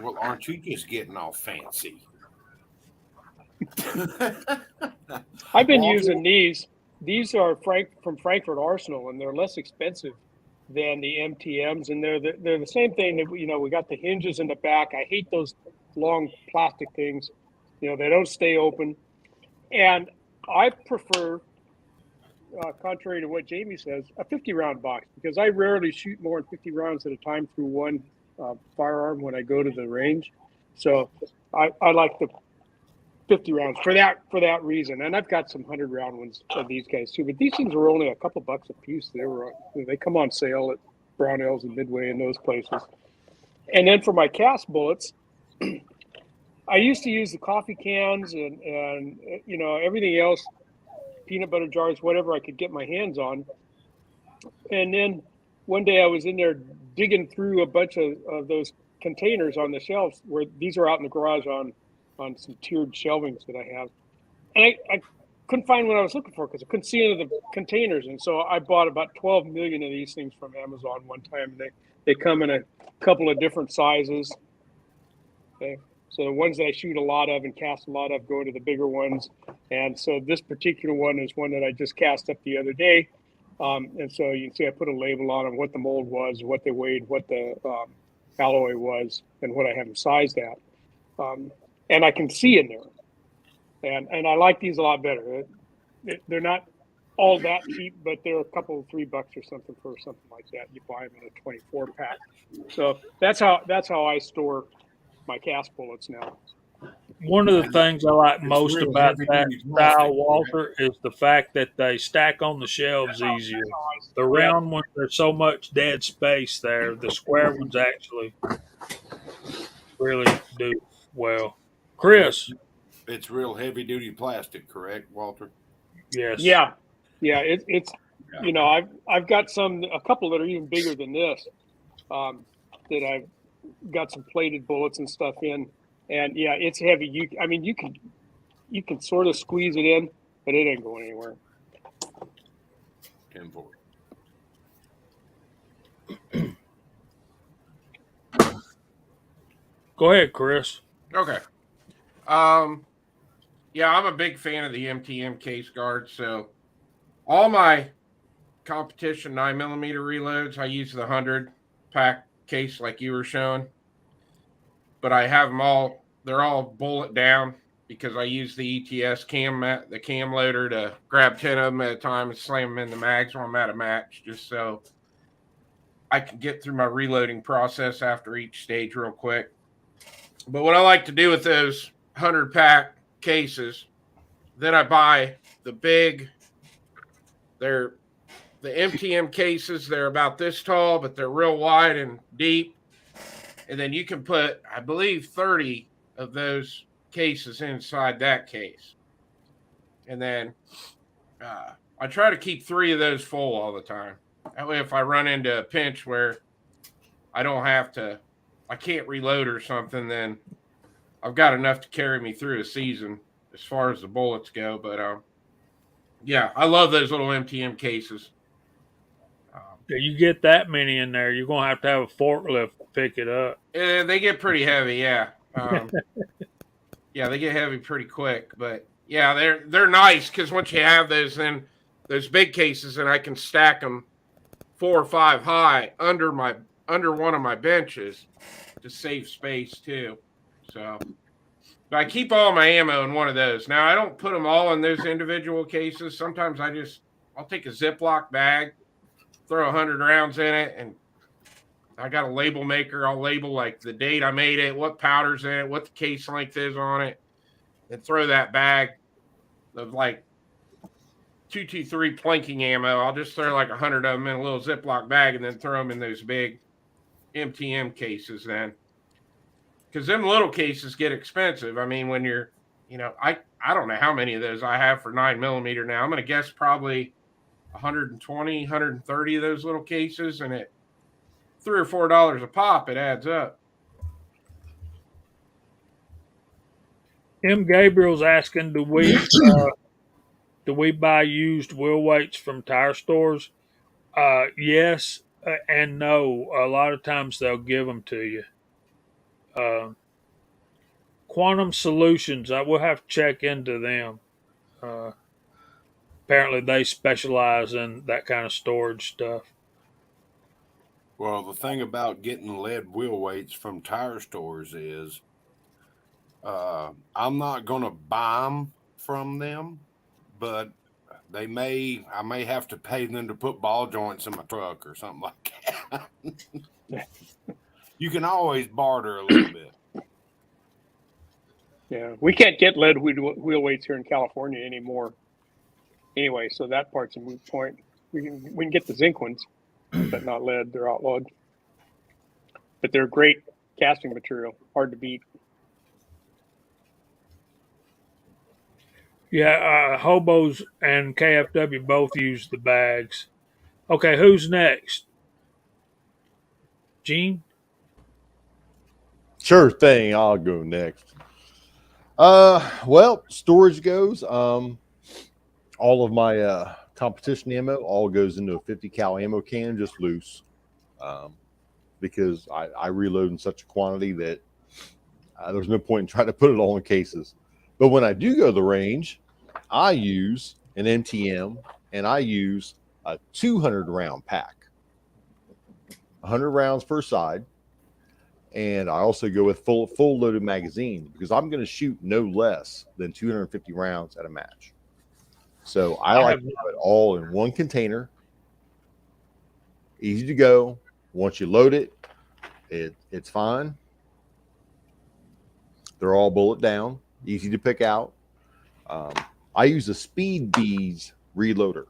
Well, aren't you just getting all fancy? I've been using these. These are from Frankfurt Arsenal, and they're less expensive than the MTMs, and they're the same thing. That we got the hinges in the back. I hate those long plastic things. They don't stay open, and I prefer contrary to what Jamie says, a 50-round box, because I rarely shoot more than 50 rounds at a time through one firearm when I go to the range. So I like the 50 rounds for that reason. And I've got some 100-round ones of these guys too. But these things were only a couple bucks a piece. They come on sale at Brownells and Midway and those places. And then for my cast bullets, I used to use the coffee cans and everything else, peanut butter jars, whatever I could get my hands on. And then one day I was in there digging through a bunch of those containers on the shelves where these are out in the garage on some tiered shelvings that I have. And I couldn't find what I was looking for because I couldn't see any of the containers. And so I bought about 12 million of these things from Amazon one time. They come in a couple of different sizes. Okay. So the ones that I shoot a lot of and cast a lot of go to the bigger ones. And so this particular one is one that I just cast up the other day. And so you can see I put a label on them, what the mold was, what they weighed, what the alloy was, and what I have them sized at. And I can see in there. And I like these a lot better. They're not all that cheap, but they're a couple of $3 or something for something like that. You buy them in a 24 pack. So that's how I store my cast bullets now. One of the things I like most about that style, Walter, is the fact that they stack on the shelves easier. The round ones, there's so much dead space there. The square ones actually really do well. Chris. It's real heavy duty plastic, correct, Walter? Yes. Yeah. It's I've got a couple that are even bigger than this that I've got some plated bullets and stuff in, and yeah, it's heavy. You can sort of squeeze it in, but it ain't going anywhere. 10-4. Go ahead, Chris. Okay. Yeah, I'm a big fan of the MTM case guard. So all my competition 9mm reloads, I use the 100 pack case like you were showing. But I have them all, they're all bullet down because I use the ETS the cam loader to grab 10 of them at a time and slam them in the mags when I'm at a match, just so I can get through my reloading process after each stage real quick. But what I like to do with those 100 pack cases, then I buy the big, they're the MTM cases. They're about this tall, but they're real wide and deep. And then you can put, I believe, 30 of those cases inside that case. And then I try to keep 3 of those full all the time. That way, if I run into a pinch where I can't reload or something, then I've got enough to carry me through a season as far as the bullets go. But yeah, I love those little MTM cases. You get that many in there, you're gonna have a forklift to pick it up. They get pretty heavy, yeah. Yeah, they get heavy pretty quick. But yeah, they're nice because once you have those, then those big cases, and I can stack them 4 or 5 high under one of my benches to save space too. So, but I keep all my ammo in one of those. Now I don't put them all in those individual cases. Sometimes I'll take a Ziploc bag, throw 100 rounds in it, and I got a label maker. I'll label like the date I made it, what powder's in it, what the case length is on it, and throw that bag of like 223 planking ammo. I'll just throw like 100 of them in a little Ziploc bag and then throw them in those big MTM cases then. Because them little cases get expensive. I mean, when you're, I don't know how many of those I have for 9mm now. I'm going to guess probably 120, 130 of those little cases, and at $3 or $4 a pop, it adds up. M. Gabriel's asking, do we buy used wheel weights from tire stores? Yes and no. A lot of times they'll give them to you. Quantum Solutions, I will have to check into them. Apparently they specialize in that kind of storage stuff. Well, the thing about getting lead wheel weights from tire stores is I'm not going to buy them from them, but I may have to pay them to put ball joints in my truck or something like that. You can always barter a little bit. Yeah, we can't get lead wheel weights here in California anymore. Anyway, so that part's a moot point. We can get the zinc ones, but not lead. They're outlawed. But they're great casting material, hard to beat. Yeah, Hobos and KFW both use the bags. Okay, who's next? Gene? Sure thing. I'll go next. Well, storage goes. All of my competition ammo all goes into a 50 cal ammo can, just loose, because I reload in such a quantity that there's no point in trying to put it all in cases. But when I do go to the range, I use an MTM and I use a 200 round pack, 100 rounds per side. And I also go with full loaded magazine because I'm going to shoot no less than 250 rounds at a match. So I like to put it all in one container, easy to go. Once you load it, it's fine. They're all bullet down, easy to pick out. I use a Speed Bees reloader,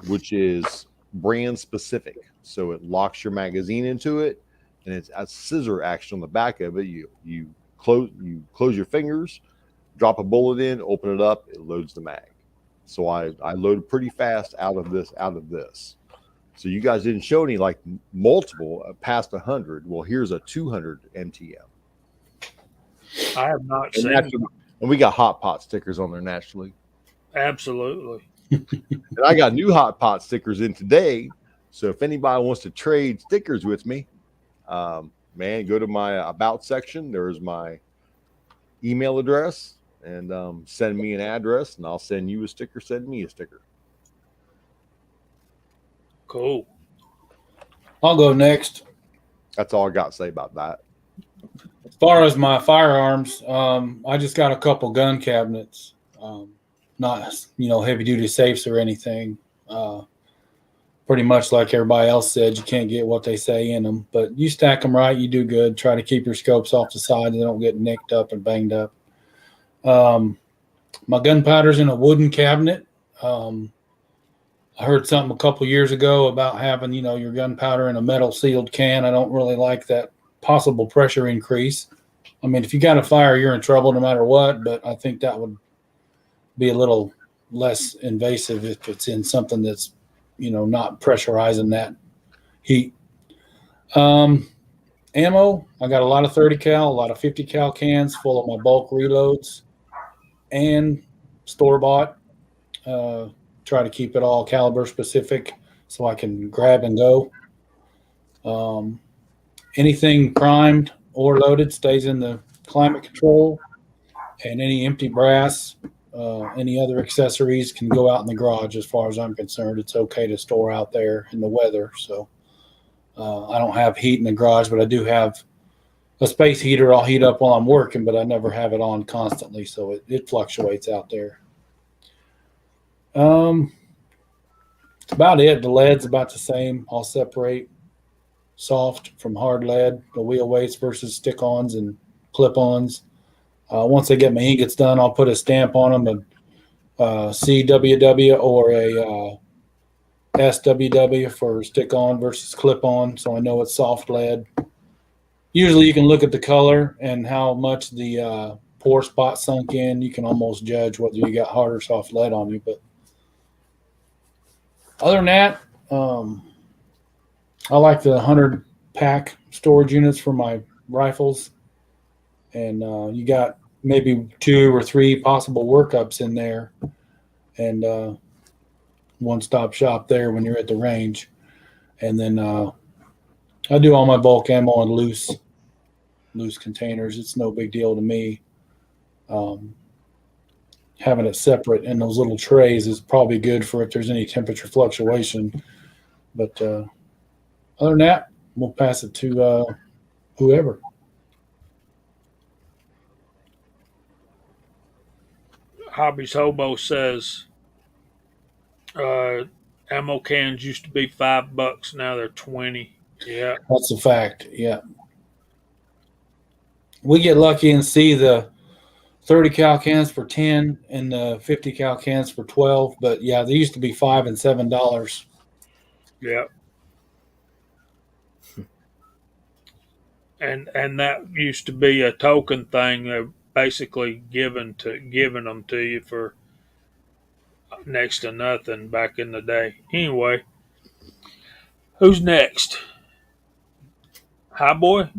which is brand specific. So it locks your magazine into it, and it's a scissor action on the back of it. You close your fingers, drop a bullet in, open it up, it loads the mag. So I load pretty fast out of this. So you guys didn't show any like multiple past 100. Well, here's a 200 MTM. I have not seen. And we got hot pot stickers on there naturally. Absolutely. And I got new hot pot stickers in today. So if anybody wants to trade stickers with me, man, go to my about section. There's my email address, and send me an address, and I'll send you a sticker. Send me a sticker. Cool. I'll go next. That's all I got to say about that. As far as my firearms, I just got a couple gun cabinets, not heavy duty safes or anything. Pretty much like everybody else said, you can't get what they say in them, but you stack them right, you do good. Try to keep your scopes off the side; they don't get nicked up and banged up. My gunpowder's in a wooden cabinet. I heard something a couple years ago about having your gunpowder in a metal sealed can. I don't really like that possible pressure increase. I mean, if you got a fire, you're in trouble no matter what, but I think that would be a little less invasive if it's in something that's not pressurizing that heat. Ammo, I got a lot of 30 cal, a lot of 50 cal cans full of my bulk reloads and store-bought. Try to keep it all caliber specific so I can grab and go. Anything primed or loaded stays in the climate control, and any empty brass, any other accessories can go out in the garage. As far as I'm concerned, it's okay to store out there in the weather. So I don't have heat in the garage, but I do have a space heater I'll heat up while I'm working, but I never have it on constantly, so it fluctuates out there. That's about it. The lead's about the same. I'll separate soft from hard lead, the wheel weights versus stick-ons and clip-ons. Once I get my ingots done, I'll put a stamp on them, a CWW or a SWW for stick-on versus clip-on, so I know it's soft lead. Usually you can look at the color and how much the pore spot sunk in. You can almost judge whether you got hard or soft lead on you. But other than that, I like the 100 pack storage units for my rifles. And you got maybe 2 or 3 possible workups in there. And one-stop shop there when you're at the range. And then I do all my bulk ammo in loose containers. It's no big deal to me. Having it separate in those little trays is probably good for if there's any temperature fluctuation. But other than that, we'll pass it to whoever. Hobby's Hobo says, Ammo cans used to be $5. Now they're 20. Yeah. That's a fact. Yeah. We get lucky and see the 30 cal cans for 10 and the 50 cal cans for 12. But yeah, they used to be $5 and $7. Yeah. And that used to be a token thing. They're basically giving them to you for next to nothing back in the day. Anyway, who's next? Hi, boy.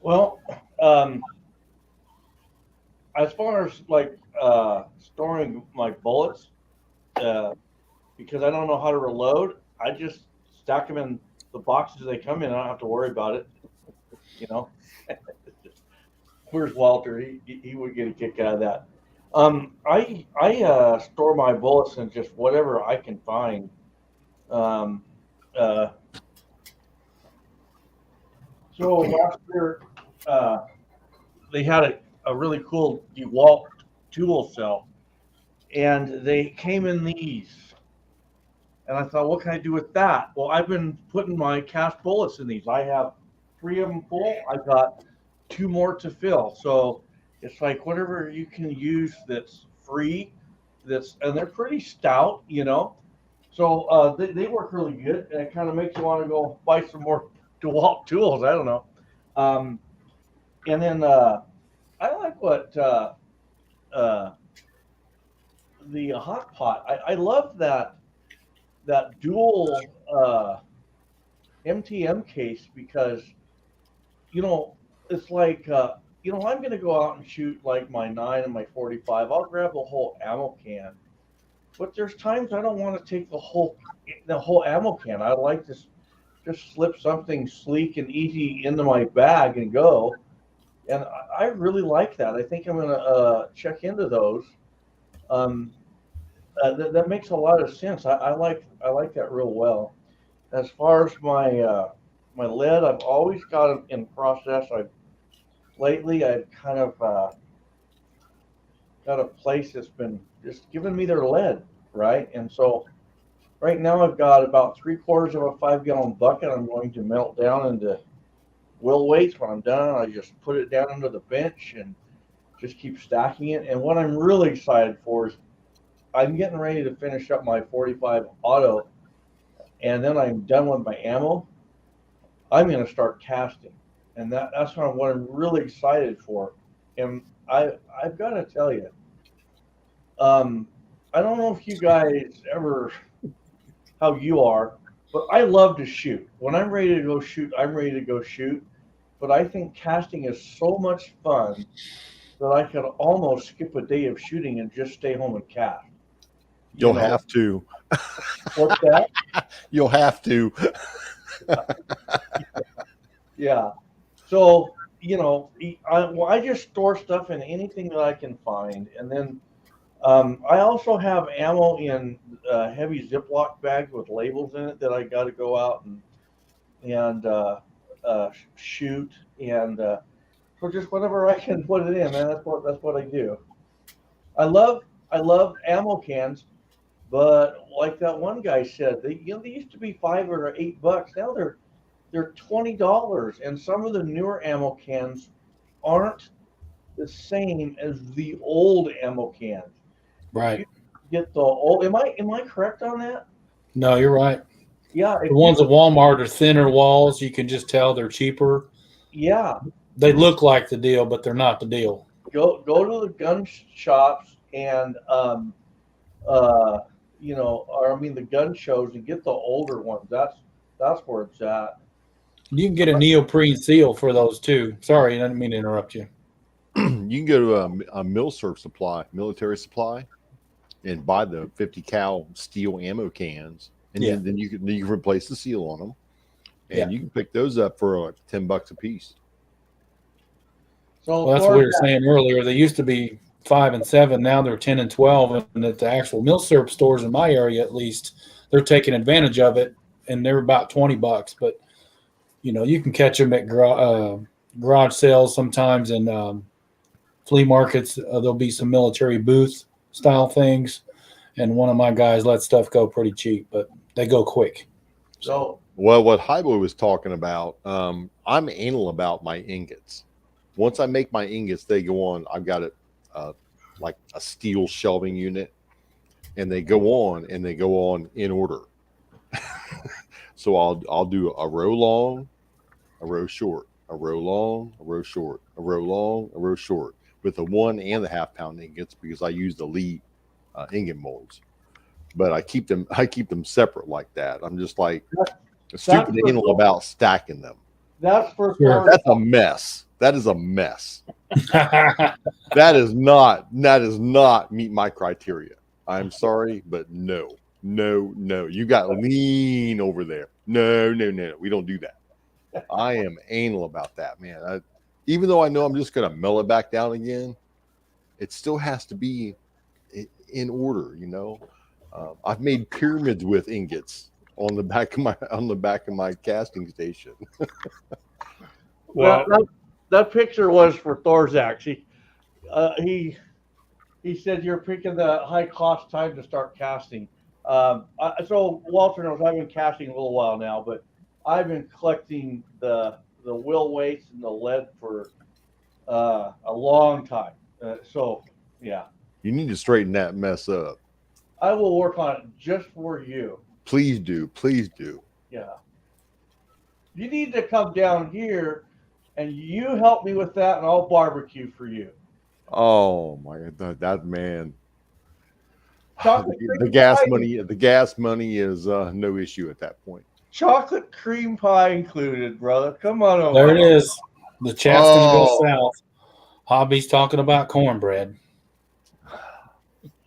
Well, as far as like storing my bullets, because I don't know how to reload, I just stack them in the boxes they come in. I don't have to worry about it. You know, where's Walter? He would get a kick out of that. I store my bullets in just whatever I can find. Um, uh, so last year, they had a really cool DeWalt tool cell, and they came in these. And I thought, what can I do with that? Well, I've been putting my cast bullets in these. I have 3 of them full. I got 2 more to fill. So it's like whatever you can use that's free, and they're pretty stout, you know. So they work really good, and it kind of makes you want to go buy some more DeWalt tools. I don't know. And then I like what the hot pot. I love that dual MTM case, because it's like I'm going to go out and shoot like my 9 and my 45. I'll grab the whole ammo can, but there's times I don't want to take the whole ammo can. I like to just slip something sleek and easy into my bag and go. And I really like that. I think I'm going to check into those. That makes a lot of sense. I like that real well. As far as my lead, I've always got them in process. Lately I've kind of got a place that's been just giving me their lead, right? And so right now I've got about 3/4 of a 5-gallon bucket. I'm going to melt down into will weights. When I'm done, I just put it down under the bench and just keep stacking it. And what I'm really excited for is I'm getting ready to finish up my 45 auto, and then I'm done with my ammo. I'm going to start casting, and that's what I'm really excited for. And I've got to tell you, I don't know if you guys ever how you are, but I love to shoot. When I'm ready to go shoot, I'm ready to go shoot. But I think casting is so much fun that I could almost skip a day of shooting and just stay home and cast. You'll have to. What's that? You'll have to. Yeah. So, I just store stuff in anything that I can find. And then I also have ammo in heavy Ziploc bags with labels in it that I got to go out and shoot. And so just whenever I can put it in, man, that's what I do. I love ammo cans. But like that one guy said, they used to be $5 or $8. Now they're $20, and some of the newer ammo cans aren't the same as the old ammo cans. Right. You get the old. Am I correct on that? No, you're right. Yeah. The ones at Walmart are thinner walls. You can just tell they're cheaper. Yeah. They look like the deal, but they're not the deal. Go to the gun shops and the gun shows and get the older ones. That's where it's at. You can get a neoprene seal for those too. Sorry, I didn't mean to interrupt you. You can go to a military supply, and buy the 50 cal steel ammo cans, and then you can replace the seal on them, and you can pick those up for like $10 a piece. So that's what we were saying earlier. They used to be $5 and $7. Now they're $10 and $12, and at the actual milsurp stores in my area, at least, they're taking advantage of it, and they're about $20. But you can catch them at garage sales sometimes, and flea markets. There'll be some military booth style things, and one of my guys let stuff go pretty cheap, but they go quick. So Well, what Highboy was talking about, I'm anal about my ingots. Once I make my ingots, they go on. I've got it like a steel shelving unit, and they go on in order. So I'll do a row long, a row short, a row long, a row short, a row long, a row short, with the 1.5 pound ingots because I use the Lee ingot molds. But I keep them separate like that. I'm just like stupid anal about stacking them. that's for Sure. That's a mess. That is a mess. That is not meet my criteria. I'm sorry, but no. You got lean over there. No. We don't do that. I am anal about that, man. Even though I know I'm just gonna mill it back down again, it still has to be in order, you know. I've made pyramids with ingots on the back of my casting station. Well, that picture was for Thorzak. He said you're picking the high cost time to start casting. So Walter knows I've been casting a little while now, but I've been collecting the wheel weights and the lead for a long time. So yeah, You need to straighten that mess up. I will work on it just for you. Please do. Yeah, you need to come down here and you help me with that, and I'll barbecue for you. Oh my God, that man. Chocolate The cream gas pie. money. The gas money is no issue at that point. Chocolate cream pie included, brother. Come on over. There it is. The chat's gonna go Oh. south. Hobby's talking about cornbread.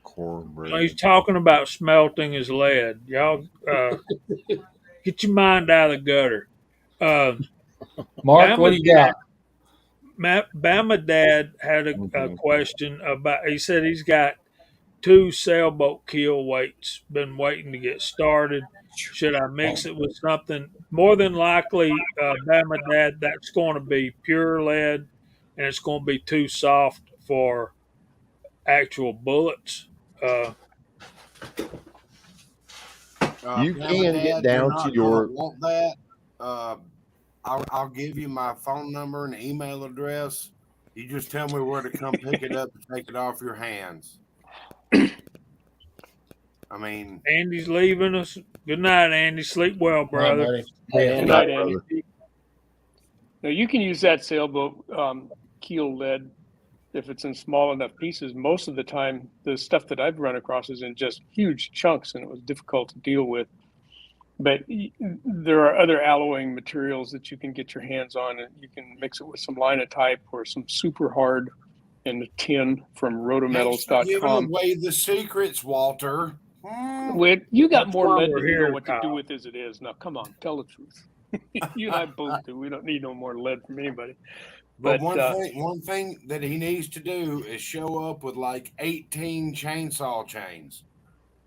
Cornbread. he's talking about smelting his lead. Y'all get your mind out of the gutter. Mark, what do you got? Bama Dad had a question about. He said he's got 2 sailboat keel weights. Been waiting to get started. Should I mix it with something? More than likely, Bama Dad, that's going to be pure lead, and it's going to be too soft for actual bullets. You can Dad, get down you're to not your. gonna want that. I'll give you my phone number and email address. You just tell me where to come pick it up and take it off your hands. I mean, Andy's leaving us. Good night, Andy. Sleep well, brother. Buddy. Yeah. Good night, Andy. Now you can use that sailboat keel lead if it's in small enough pieces. Most of the time, the stuff that I've run across is in just huge chunks, and it was difficult to deal with. But there are other alloying materials that you can get your hands on, and you can mix it with some linotype or some super hard in a tin from thanks for giving rotometals.com. away the secrets, Walter. You got That's more why lead we're than you here, know what to do Kyle. with as it is. Now, come on, tell the truth. You and I both do. We don't need no more lead from anybody. But But, one thing that he needs to do is show up with like 18 chainsaw chains.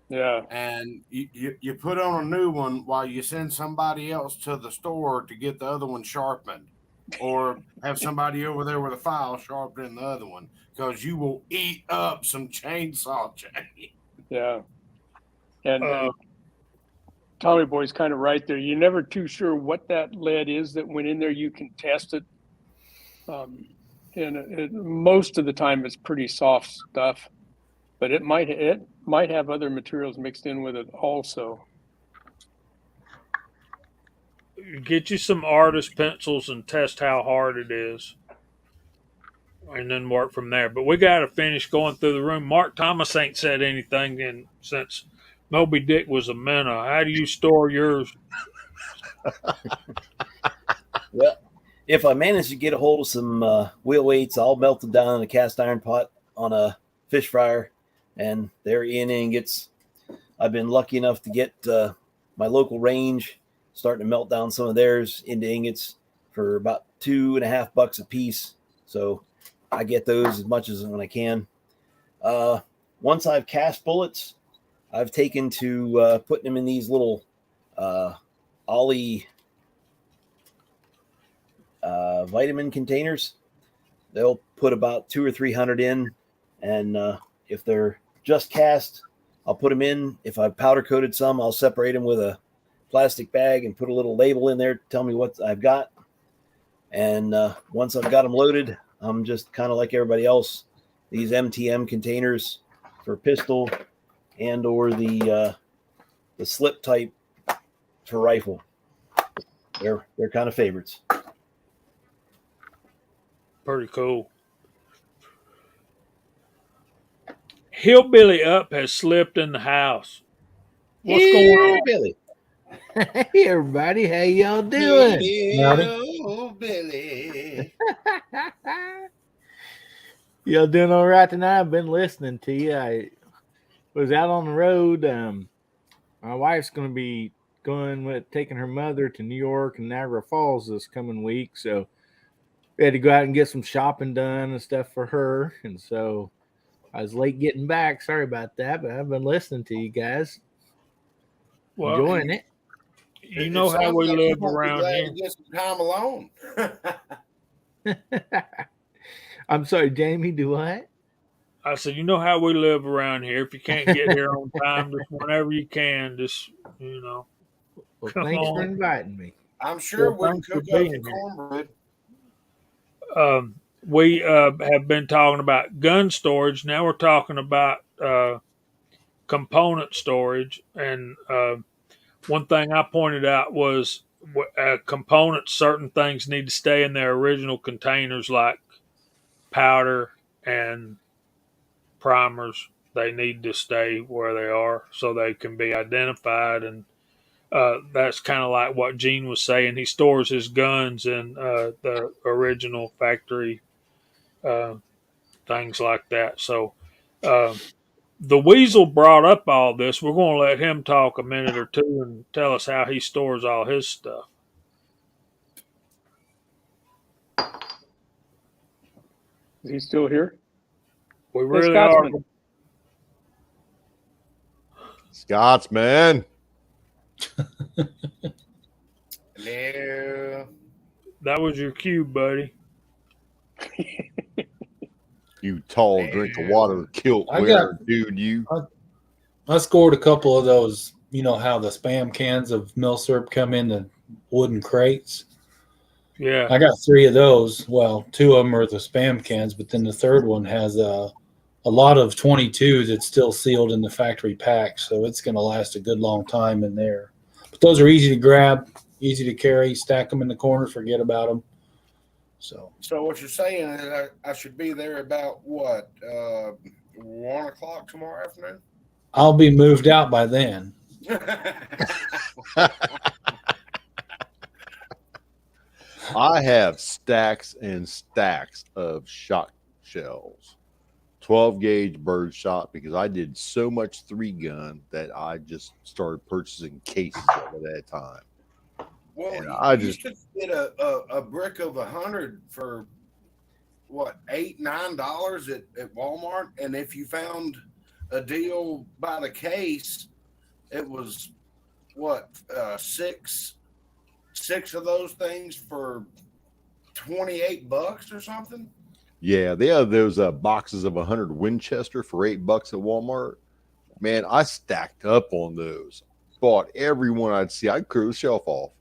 Yeah. And you put on a new one while you send somebody else to the store to get the other one sharpened, or have somebody over there with a file sharpening the other one, because you will eat up some chainsaw chain. Yeah. And Tommy Boy's kind of right there. You're never too sure what that lead is that went in there. You can test it. And most of the time it's pretty soft stuff, but it might have other materials mixed in with it also. Get you some artist pencils and test how hard it is, and then work from there. But we got to finish going through the room. Mark Thomas ain't said anything since Moby Dick was a minnow. How do you store yours? Well, if I manage to get a hold of some wheel weights, I'll melt them down in a cast iron pot on a fish fryer, and they're in ingots. I've been lucky enough to get my local range starting to melt down some of theirs into ingots for about $2.50 a piece. So I get those as much as when I can. Once I've cast bullets, I've taken to putting them in these little Ollie vitamin containers. They'll put about 200 or 300 in, and if they're just cast, I'll put them in. If I've powder coated some, I'll separate them with a plastic bag and put a little label in there to tell me what I've got. And once I've got them loaded, I'm just kind of like everybody else. These MTM containers for pistol and or the slip type for rifle. They're kind of favorites. Pretty cool. Hillbilly Up has slipped in the house. What's going on, Billy? Hey everybody, how y'all doing? Hillbilly. Y'all doing all right tonight? I've been listening to you. I was out on the road. My wife's going to be going with taking her mother to New York and Niagara Falls this coming week, so we had to go out and get some shopping done and stuff for her. And so I was late getting back. Sorry about that, but I've been listening to you guys, enjoying it. You know how we live around here. To get some time alone. I'm sorry, Jamie, do what? I said, you know how we live around here. If you can't get here on time, just whenever you can, just, Well, thanks for inviting me. I'm sure we can cook up the cornbread. We have been talking about gun storage. Now we're talking about component storage. And one thing I pointed out was components, certain things need to stay in their original containers, like powder and primers. They need to stay where they are so they can be identified. And that's kind of like what Gene was saying. He stores his guns in the original factory, things like that. So the Weasel brought up all this. We're going to let him talk a minute or two and tell us how he stores all his stuff. Is he still here? We really are. Scotsman. No. That was your cue, buddy. You tall drink of water kilt wearer, dude. You. I scored a couple of those. You know how the Spam cans of mill syrup come in the wooden crates? Yeah. I got 3 of those. Well, 2 of them are the Spam cans, but then the third one has a lot of 22 that's still sealed in the factory pack, so it's going to last a good long time in there. But those are easy to grab, easy to carry, stack them in the corner, forget about them. So what you're saying is I should be there about what, 1 o'clock tomorrow afternoon? I'll be moved out by then. I have stacks and stacks of shot shells, 12 gauge bird shot, because I did so much 3-gun that I just started purchasing cases of it at a time. Well, and I just could get a brick of 100 for what, $8-9 at Walmart, and if you found a deal by the case, it was what, six of those things for $28 or something. Yeah, they have those boxes of 100 Winchester for $8 at Walmart. Man, I stacked up on those. Bought every one I'd see. I'd clear the shelf off.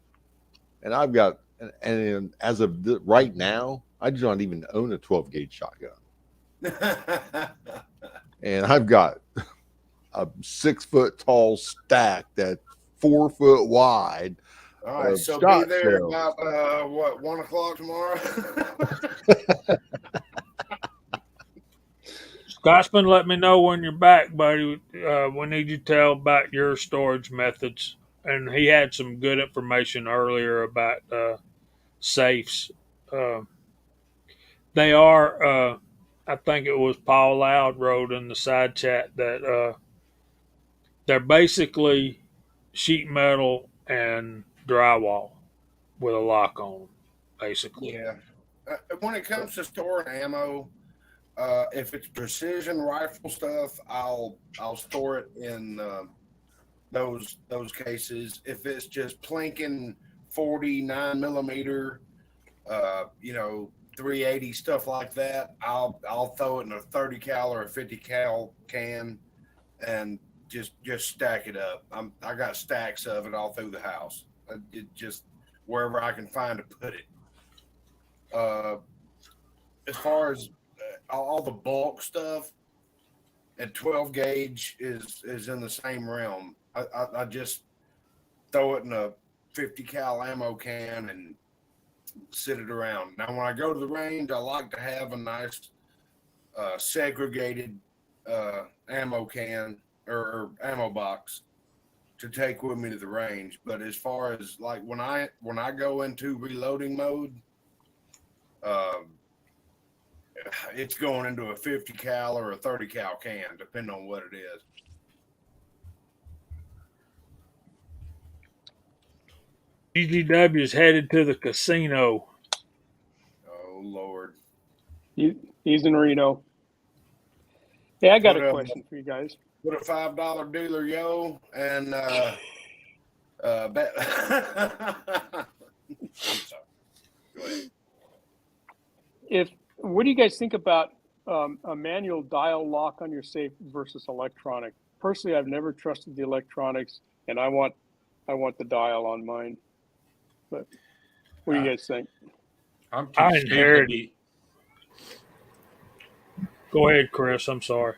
And I've got, and as of right now, I do not even own a 12 gauge shotgun. And I've got a 6 foot tall stack that's 4 foot wide. All right, so be there about what, 1 o'clock tomorrow? Scotsman, let me know when you're back, buddy. We need you to tell about your storage methods. And he had some good information earlier about safes. They are, I think it was Paul Loud wrote in the side chat that they're basically sheet metal and drywall with a lock on them, basically. Yeah. When it comes to storing ammo, if it's precision rifle stuff, I'll store it in those cases. If it's just plinking 49 millimeter, 380 stuff like that, I'll throw it in a 30 cal or a 50 cal can and just stack it up. I got stacks of it all through the house. It just wherever I can find to put it. As far as all the bulk stuff, and 12 gauge is in the same realm. I just throw it in a 50 cal ammo can and sit it around. Now, when I go to the range, I like to have a nice segregated ammo can or ammo box to take with me to the range. But as far as like when I go into reloading mode, it's going into a 50 cal or a 30 cal can, depending on what it is. GGW is headed to the casino. Oh Lord, He's in Reno. Hey, I got a question for you guys. Put a $5 dealer yo and bet. Go ahead. What do you guys think about a manual dial lock on your safe versus electronic? Personally, I've never trusted the electronics, and I want the dial on mine. But what do you guys think? I'm too stupid. Go ahead, Chris. I'm sorry.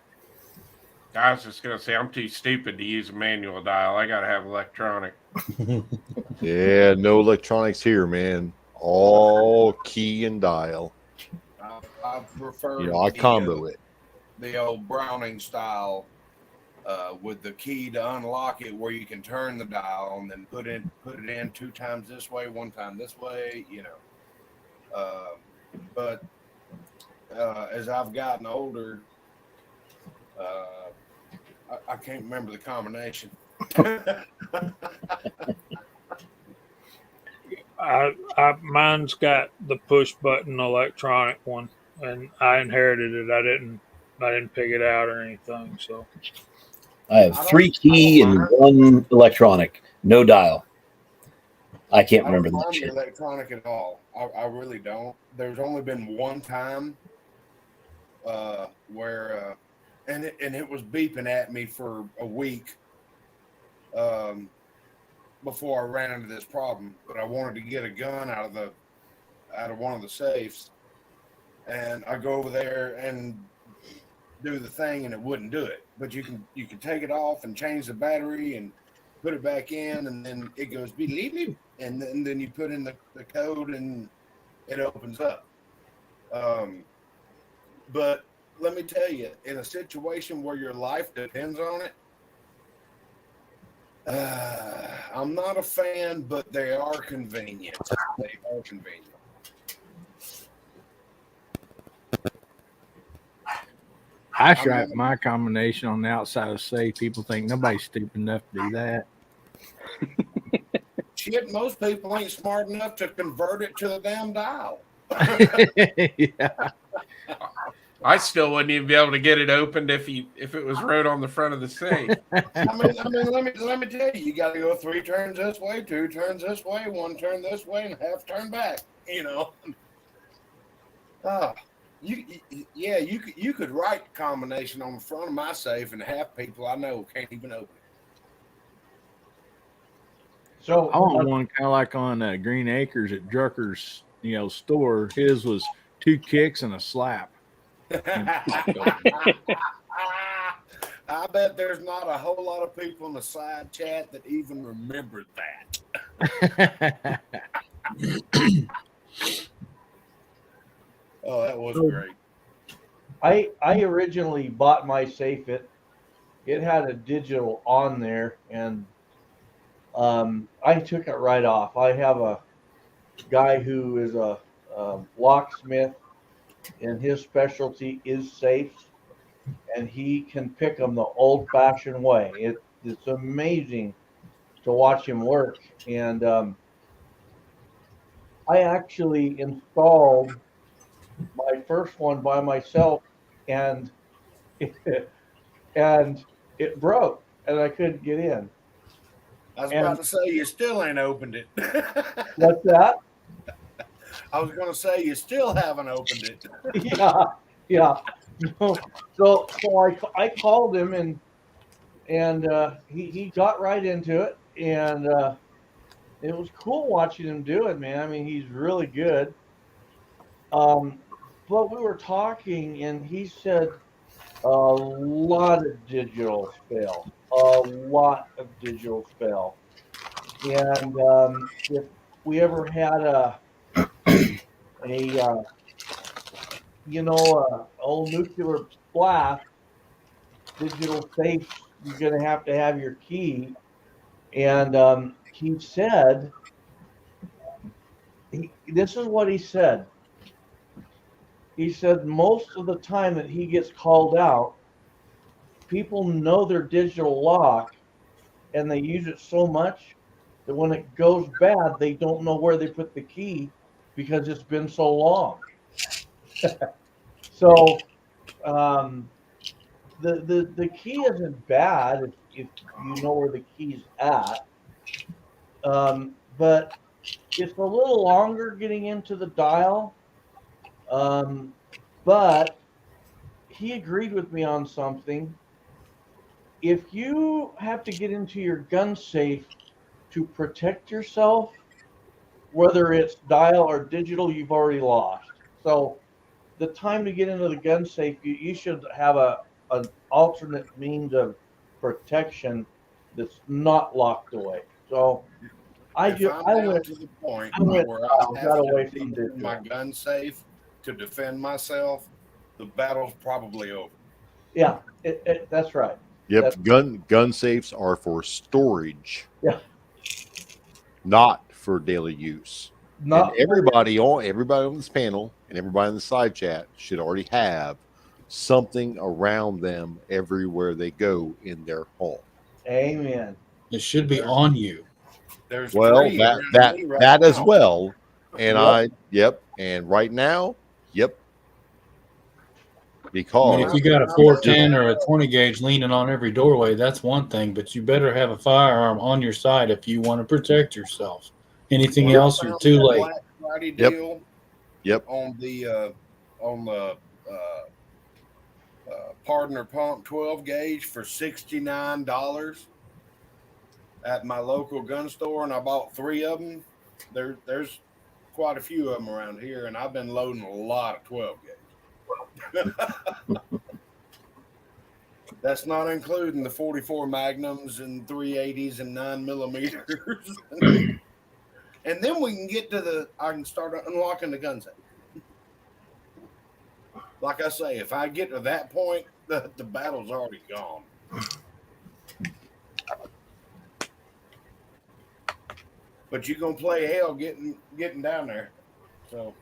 I was just going to say, I'm too stupid to use a manual dial. I got to have electronic. Yeah, no electronics here, man. All key and dial. I prefer I combo it. The old Browning style with the key to unlock it, where you can turn the dial and then put it in 2 times this way, 1 time this way, but as I've gotten older, I can't remember the combination. Mine's got the push button electronic one, and I inherited it. I didn't pick it out or anything. So I have 3 key and 1 electronic, no dial. I can't remember that shit. Electronic at all. I really don't. There's only been one time where and it was beeping at me for a week before I ran into this problem. But I wanted to get a gun out of one of the safes, and I go over there and do the thing, and it wouldn't do it. But you can take it off and change the battery and put it back in, and then it goes beep beep beep, and then you put in the code and it opens up. But let me tell you, in a situation where your life depends on it, I'm not a fan, but they are convenient. They are convenient. I strap my combination on the outside of the safe. People think nobody's stupid enough to do that. Shit, most people ain't smart enough to convert it to the damn dial. Yeah. I still wouldn't even be able to get it opened if it was wrote on the front of the safe. I mean, let me tell you, you got to go 3 turns this way, 2 turns this way, 1 turn this way, and a half turn back. You could write the combination on the front of my safe, and half people I know can't even open it. So I want one kind of like on Green Acres at Drucker's, store. His was 2 kicks and a slap. I bet there's not a whole lot of people in the side chat that even remember that. Oh, that was great. I originally bought my safe. It had a digital on there, and I took it right off. I have a guy who is a locksmith, and his specialty is safes, and he can pick them the old-fashioned way. It's amazing to watch him work. And I actually installed my first one by myself, and it broke, and I couldn't get in. I was about to say, you still ain't opened it. What's that? I was going to say, you still haven't opened it. Yeah. So I called him, and and he got right into it, and it was cool watching him do it, man. I mean, he's really good. But we were talking, and he said a lot of digitals fail, a lot of digitals fail, and if we ever had a old nuclear blast, digital safes, you're going to have your key. And he said, this is what he said. He said most of the time that he gets called out, people know their digital lock and they use it so much that when it goes bad, they don't know where they put the key because it's been so long. So um, the key isn't bad if you know where the key's at, but it's a little longer getting into the dial. But he agreed with me on something. If you have to get into your gun safe to protect yourself, whether it's dial or digital, you've already lost. So the time to get into the gun safe, you should have an alternate means of protection that's not locked away. So If I'm I down went to the point I went where I have got to away from reach for my digital. gun safe to defend myself, the battle's probably over. Yeah, that's right. Yep, gun safes are for storage, Yeah, not for daily use. And not everybody on this panel and everybody in the side chat should already have something around them everywhere they go in their home. amen. It should be There's, on you. there's Well, three that around that me right that as now. well. And Yep. and right now, yep, I mean, if because you got a I'm letting 410 y'all or a know. 20 gauge leaning on every doorway, that's one thing, but you better have a firearm on your side if you want to protect yourself. Anything When I else, you're found too that late. Black Friday yep, deal yep. on the Pardner Pump 12 gauge for $69 at my local gun store, and I bought 3 of them. There's quite a few of them around here, and I've been loading a lot of 12 gauge. That's not including the 44 Magnums and 380s and 9mm. And then we can get to I can start unlocking the gun safe. Like I say, if I get to that point, the battle's already gone. But you're gonna play hell getting down there. So,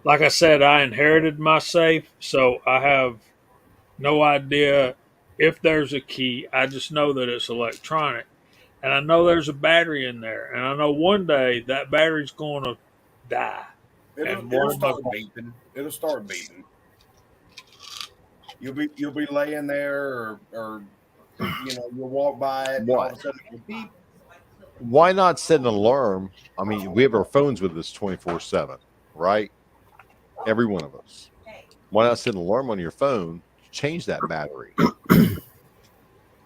like I said, I inherited my safe, so I have no idea if there's a key. I just know that it's electronic, and I know there's a battery in there, and I know one day that battery's going to die. And It'll one of my start beeping. It'll start beeping. You'll be laying there, or you'll walk by it, and all Why of a sudden it'll beep. why not set an alarm? I mean, we have our phones with us 24/7, right? Every one of us. Why not set an alarm on your phone to change that battery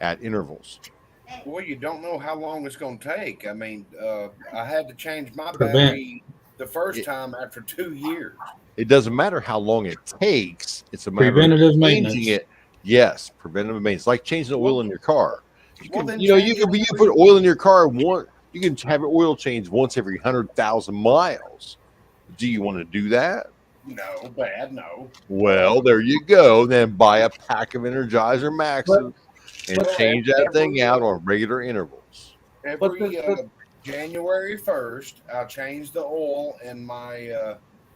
at intervals? Well, you don't know how long it's going to take. I mean, I had to change my Prevent. battery the first It, time after 2 years. it doesn't matter how long it takes, it's a matter of Preventative changing maintenance. it. Yes, preventative maintenance, like changing the oil Well, in your car. You well, can, then you change it can you every. put oil in your car you can have it oil changed once every 100,000 miles. Do you want to do that? No, bad, no. Well, there you go. Then buy a pack of Energizer But Maxes and but Well, change that thing every out on regular intervals. but every January 1st, I'll change the oil in my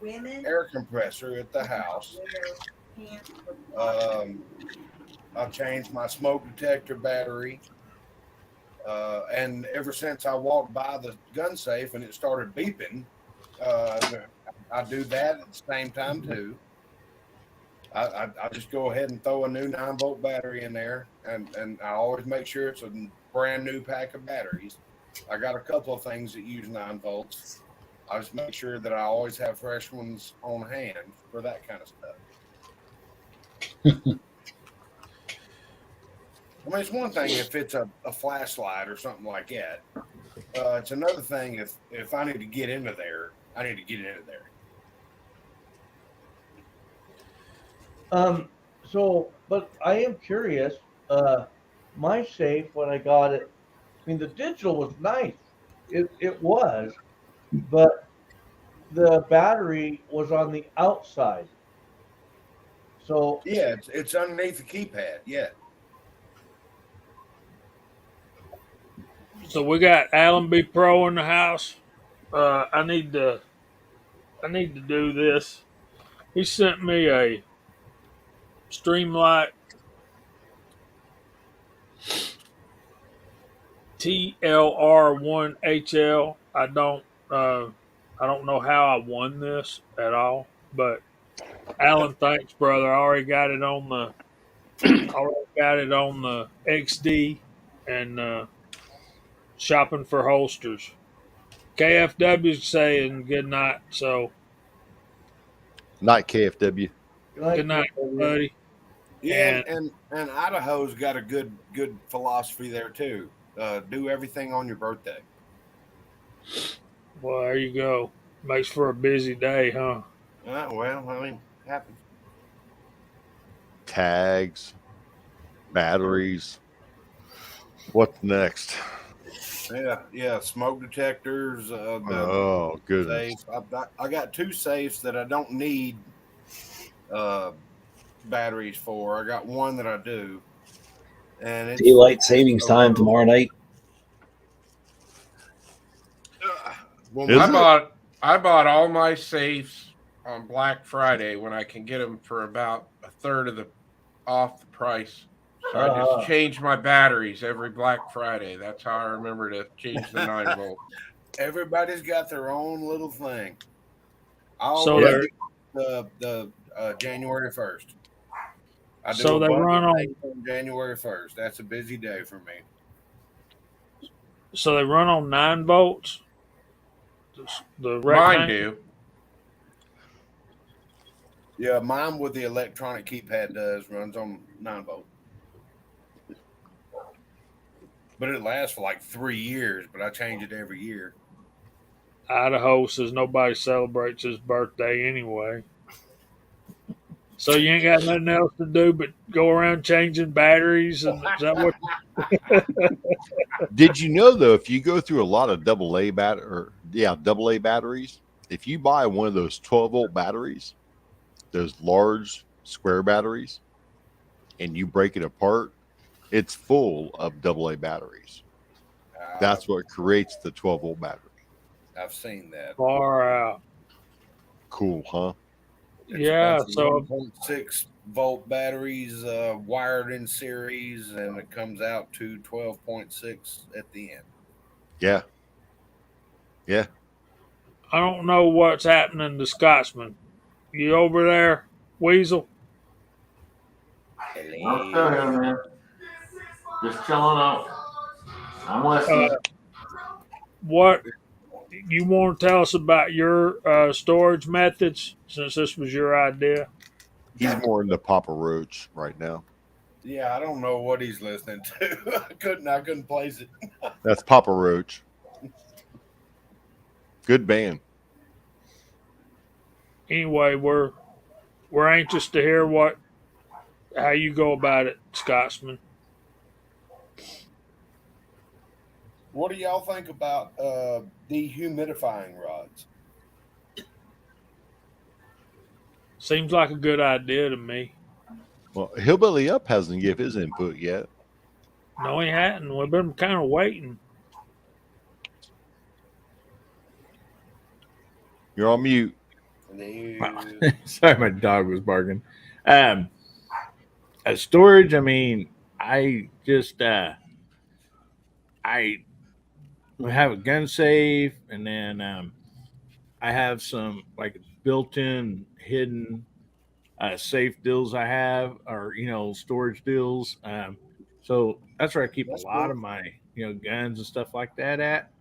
air compressor at the house. I'll change my smoke detector battery. And ever since I walked by the gun safe and it started beeping, I do that at the same time too. I just go ahead and throw a new 9-volt battery in there, and I always make sure it's a brand new pack of batteries. I got a couple of things that use 9 volts. I just make sure that I always have fresh ones on hand for that kind of stuff. I mean, it's one thing if it's a flashlight or something like that. It's another thing if I need to get into there, I need to get into there. So, but I am curious. My safe when I got it, I mean, the digital was nice. It was, but the battery was on the outside. So Yeah, it's underneath the keypad. Yeah. So we got Alan B Pro in the house. I need to do this. He sent me a Streamlight TLR1HL. I don't know how I won this at all, but Alan, thanks, brother. I already got it on the XD and shopping for holsters. KFW saying good night. So Night KFW. good night, buddy. Yeah, and Idaho's got a good philosophy there too. Do everything on your birthday. Well, there you go. Makes for a busy day, huh? Well, I mean, it happens. Tags, batteries. What's next? Yeah. Smoke detectors. Oh, goodness. Safe. I got 2 safes that I don't need batteries for. I got one that I do, and it's Daylight savings time tomorrow night. I bought all my safes on Black Friday when I can get them for about a third off the price. So I just change my batteries every Black Friday. That's how I remember to change the 9-volt. Everybody's got their own little thing. I So always do the January 1st. I do So they run on January 1st. That's a busy day for me. So they run on 9 volts. The rectangle. Mine do. Yeah, mine with the electronic keypad runs on 9 volt. But it lasts for like 3 years, but I change it every year. Idaho says nobody celebrates his birthday anyway. So you ain't got nothing else to do but go around changing batteries, and is that what? Did you know though, if you go through a lot of AA batteries, if you buy one of those 12-volt batteries, those large square batteries, and you break it apart, it's full of AA batteries. That's what creates the 12-volt battery. I've seen that. Far out. Cool, huh? Yeah. So 1.6 volt batteries wired in series, and it comes out to 12.6 at the end. Yeah. Yeah. I don't know what's happening to Scotsman. You over there, Weasel? I'm still here, man. Just chilling out. I'm listening. What you want to tell us about your storage methods, since this was your idea? He's more into Papa Roach right now. Yeah, I don't know what he's listening to. I couldn't place it. That's Papa Roach. Good band. Anyway, we're anxious to hear how you go about it, Scotsman. What do y'all think about dehumidifying rods? Seems like a good idea to me. Well, Hillbilly Up hasn't given his input yet. No, he hadn't. We've been kind of waiting. You're on mute. Sorry, my dog was barking. Storage, I mean, I just I have a gun safe, and then I have some like built-in hidden safe deals I have, or storage deals. So that's where I keep a lot of my guns and stuff like that at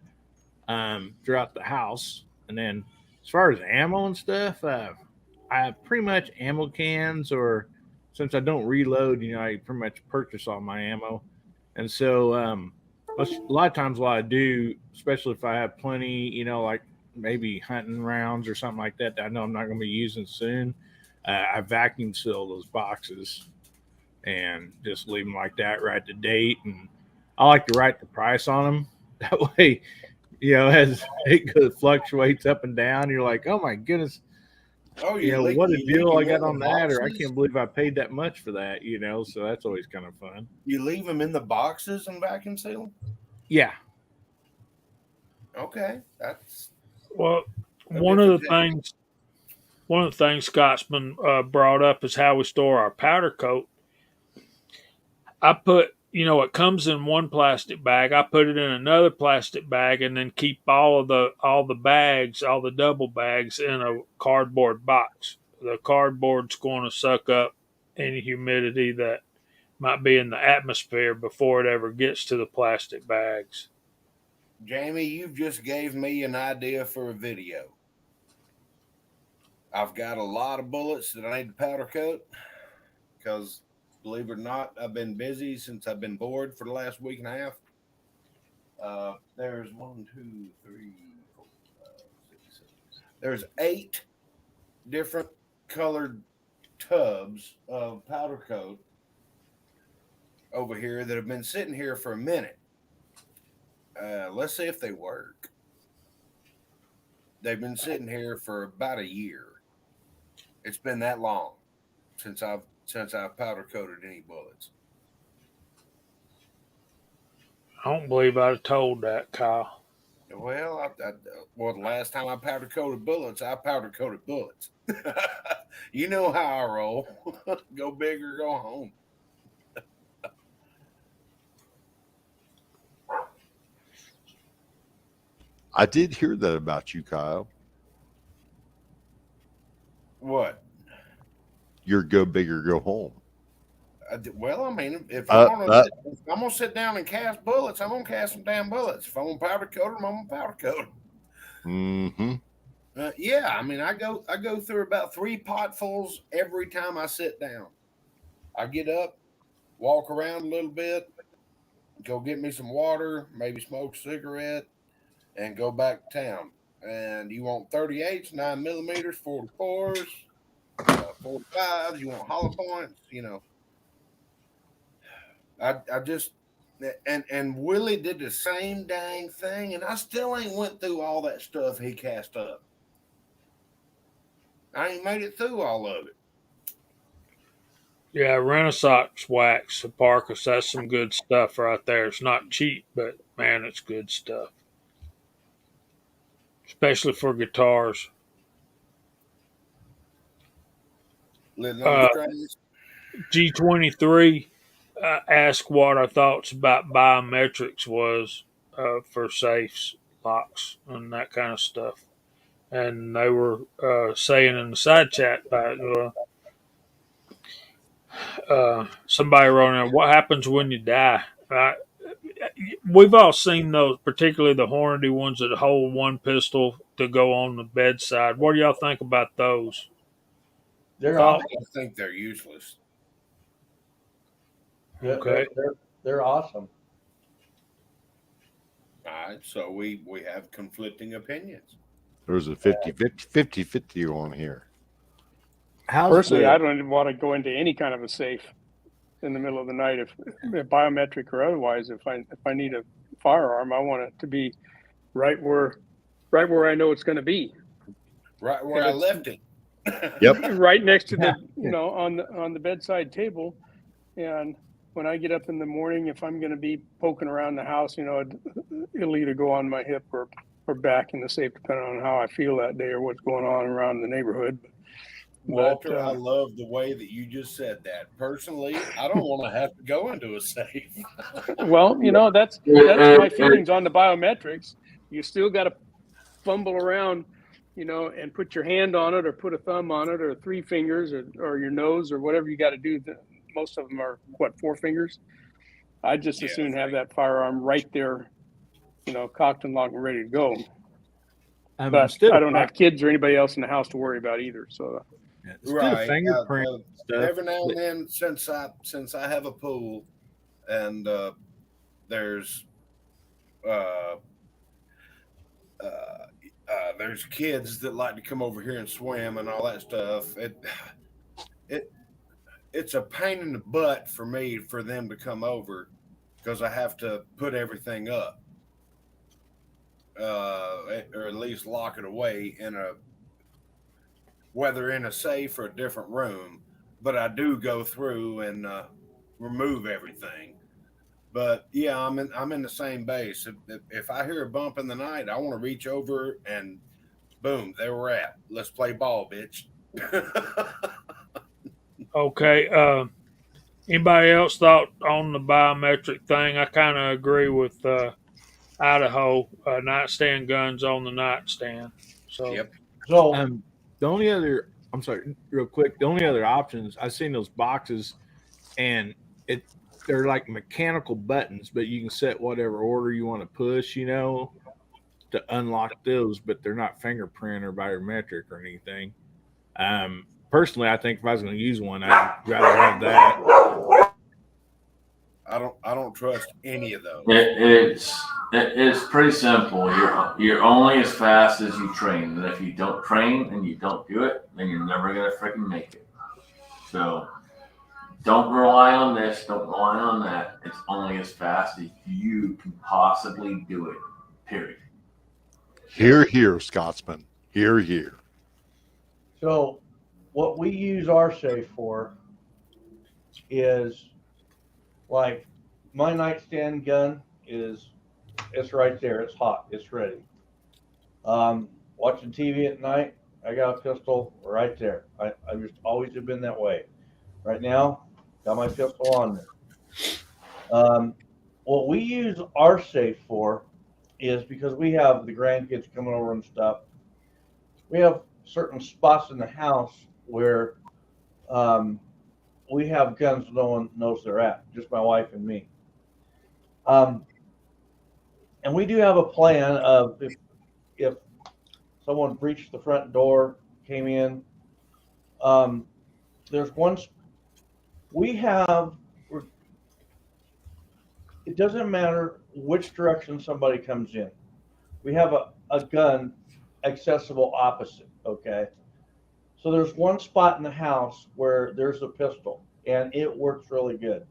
throughout the house. And then as far as ammo and stuff, I have pretty much ammo cans or since I don't reload, I pretty much purchase all my ammo. And so a lot of times what I do, especially if I have plenty, like maybe hunting rounds or something like that I know I'm not going to be using soon, I vacuum seal those boxes and just leave them like that, write the date, and I like to write the price on them. That way, as it fluctuates up and down, you're like, oh my goodness, Oh, what a deal I got on that, or I boxes? can't believe I paid that much for that, so that's always kind of fun. You leave them in the boxes and vacuum seal them? Yeah. Okay. That's Well, one of the things Scotsman brought up is how we store our powder coat. I put, it comes in one plastic bag. I put it in another plastic bag, and then keep all the bags, all the double bags, in a cardboard box. The cardboard's going to suck up any humidity that might be in the atmosphere before it ever gets to the plastic bags. Jamie, you've just gave me an idea for a video. I've got a lot of bullets that I need to powder coat because, believe it or not, I've been busy since I've been bored for the last week and a half. There's 1, 2, 3, 4, 5, 6, 7. There's 8 different colored tubs of powder coat over here that have been sitting here for a minute. Let's see if they work. They've been sitting here for about a year. It's been that long since I've powder coated any bullets. I don't believe I'd have told that, Kyle. Well, the last time I powder coated bullets, I powder coated bullets. You know how I roll. Go big or go home. I did hear that about you, Kyle. What? Your go big or go home. Well, I mean, if I'm gonna sit down and cast bullets, I'm gonna cast some damn bullets. If I'm gonna powder coat them, I'm gonna powder coat them. Mm-hmm. Yeah, I mean, I go through about 3 potfuls every time I sit down. I get up, walk around a little bit, go get me some water, maybe smoke a cigarette, and go back to town. And you want 38s, 9mm, 44s, 45s. You want hollow points, I just and Willie did the same dang thing, and I still ain't went through all that stuff he cast up. I ain't made it through all of it. Yeah, Renaissance wax, Parkus, that's some good stuff right there. It's not cheap, but man, it's good stuff. Especially for guitars. G23 asked what our thoughts about biometrics was for safes, locks, and that kind of stuff. And they were saying in the side chat about somebody wrote in, what happens when you die? We've all seen those, particularly the Hornady ones that hold one pistol to go on the bedside. What do y'all think about those? I think they're useless. Okay. They're awesome. All right, so we have conflicting opinions. There's a 50 on here. Personally, I don't even want to go into any kind of a safe in the middle of the night, if biometric or otherwise. If I need a firearm, I want it to be right where I know it's going to be. Right where I left it. Yep. Right next to the on the bedside table. And when I get up in the morning, if I'm going to be poking around the house, it'll either go on my hip or back in the safe, depending on how I feel that day or what's going on around the neighborhood. Walter, I love the way that you just said that. Personally, I don't want to have to go into a safe. Well, that's my feelings on the biometrics. You still got to fumble around, and put your hand on it or put a thumb on it or 3 fingers or your nose or whatever you got to do. Most of them are 4 fingers. I'd just as soon have that firearm right there, cocked and locked and ready to go. But I don't have kids or anybody else in the house to worry about either. So It's good at fingerprint stuff. Every now and then, since I have a pool, and there's kids that like to come over here and swim and all that stuff. It's a pain in the butt for me for them to come over because I have to put everything up, or at least lock it away whether in a safe or a different room. But I do go through and remove everything. But yeah, I'm in the same base. If I hear a bump in the night, I want to reach over and boom, there we're at. Let's play ball, bitch. Okay. Anybody else thought on the biometric thing? I kind of agree with Idaho. Nightstand guns on the nightstand. So, yep. So the only other, I'm sorry, real quick, the only other options, I've seen those boxes, and they're like mechanical buttons, but you can set whatever order you want to push, to unlock those, but they're not fingerprint or biometric or anything. Personally, I think if I was going to use one, I'd rather have that. I don't trust any of those. It's pretty simple. You're only as fast as you train, and if you don't train and you don't do it, then you're never gonna freaking make it. So don't rely on this. Don't rely on that. It's only as fast as you can possibly do it. Period. Here, Scotsman. Here. So what we use our safe for is, like, my nightstand gun it's right there. It's hot. It's ready. Watching TV at night, I got a pistol right there. I just always have been that way. Right now, got my pistol on there. What we use our safe for is because we have the grandkids coming over and stuff. We have certain spots in the house where we have guns no one knows they're at, just my wife and me. And we do have a plan of if someone breached the front door, came in, there's one, it doesn't matter which direction somebody comes in. We have a gun accessible opposite, okay? So there's one spot in the house where there's a pistol, and it works really good.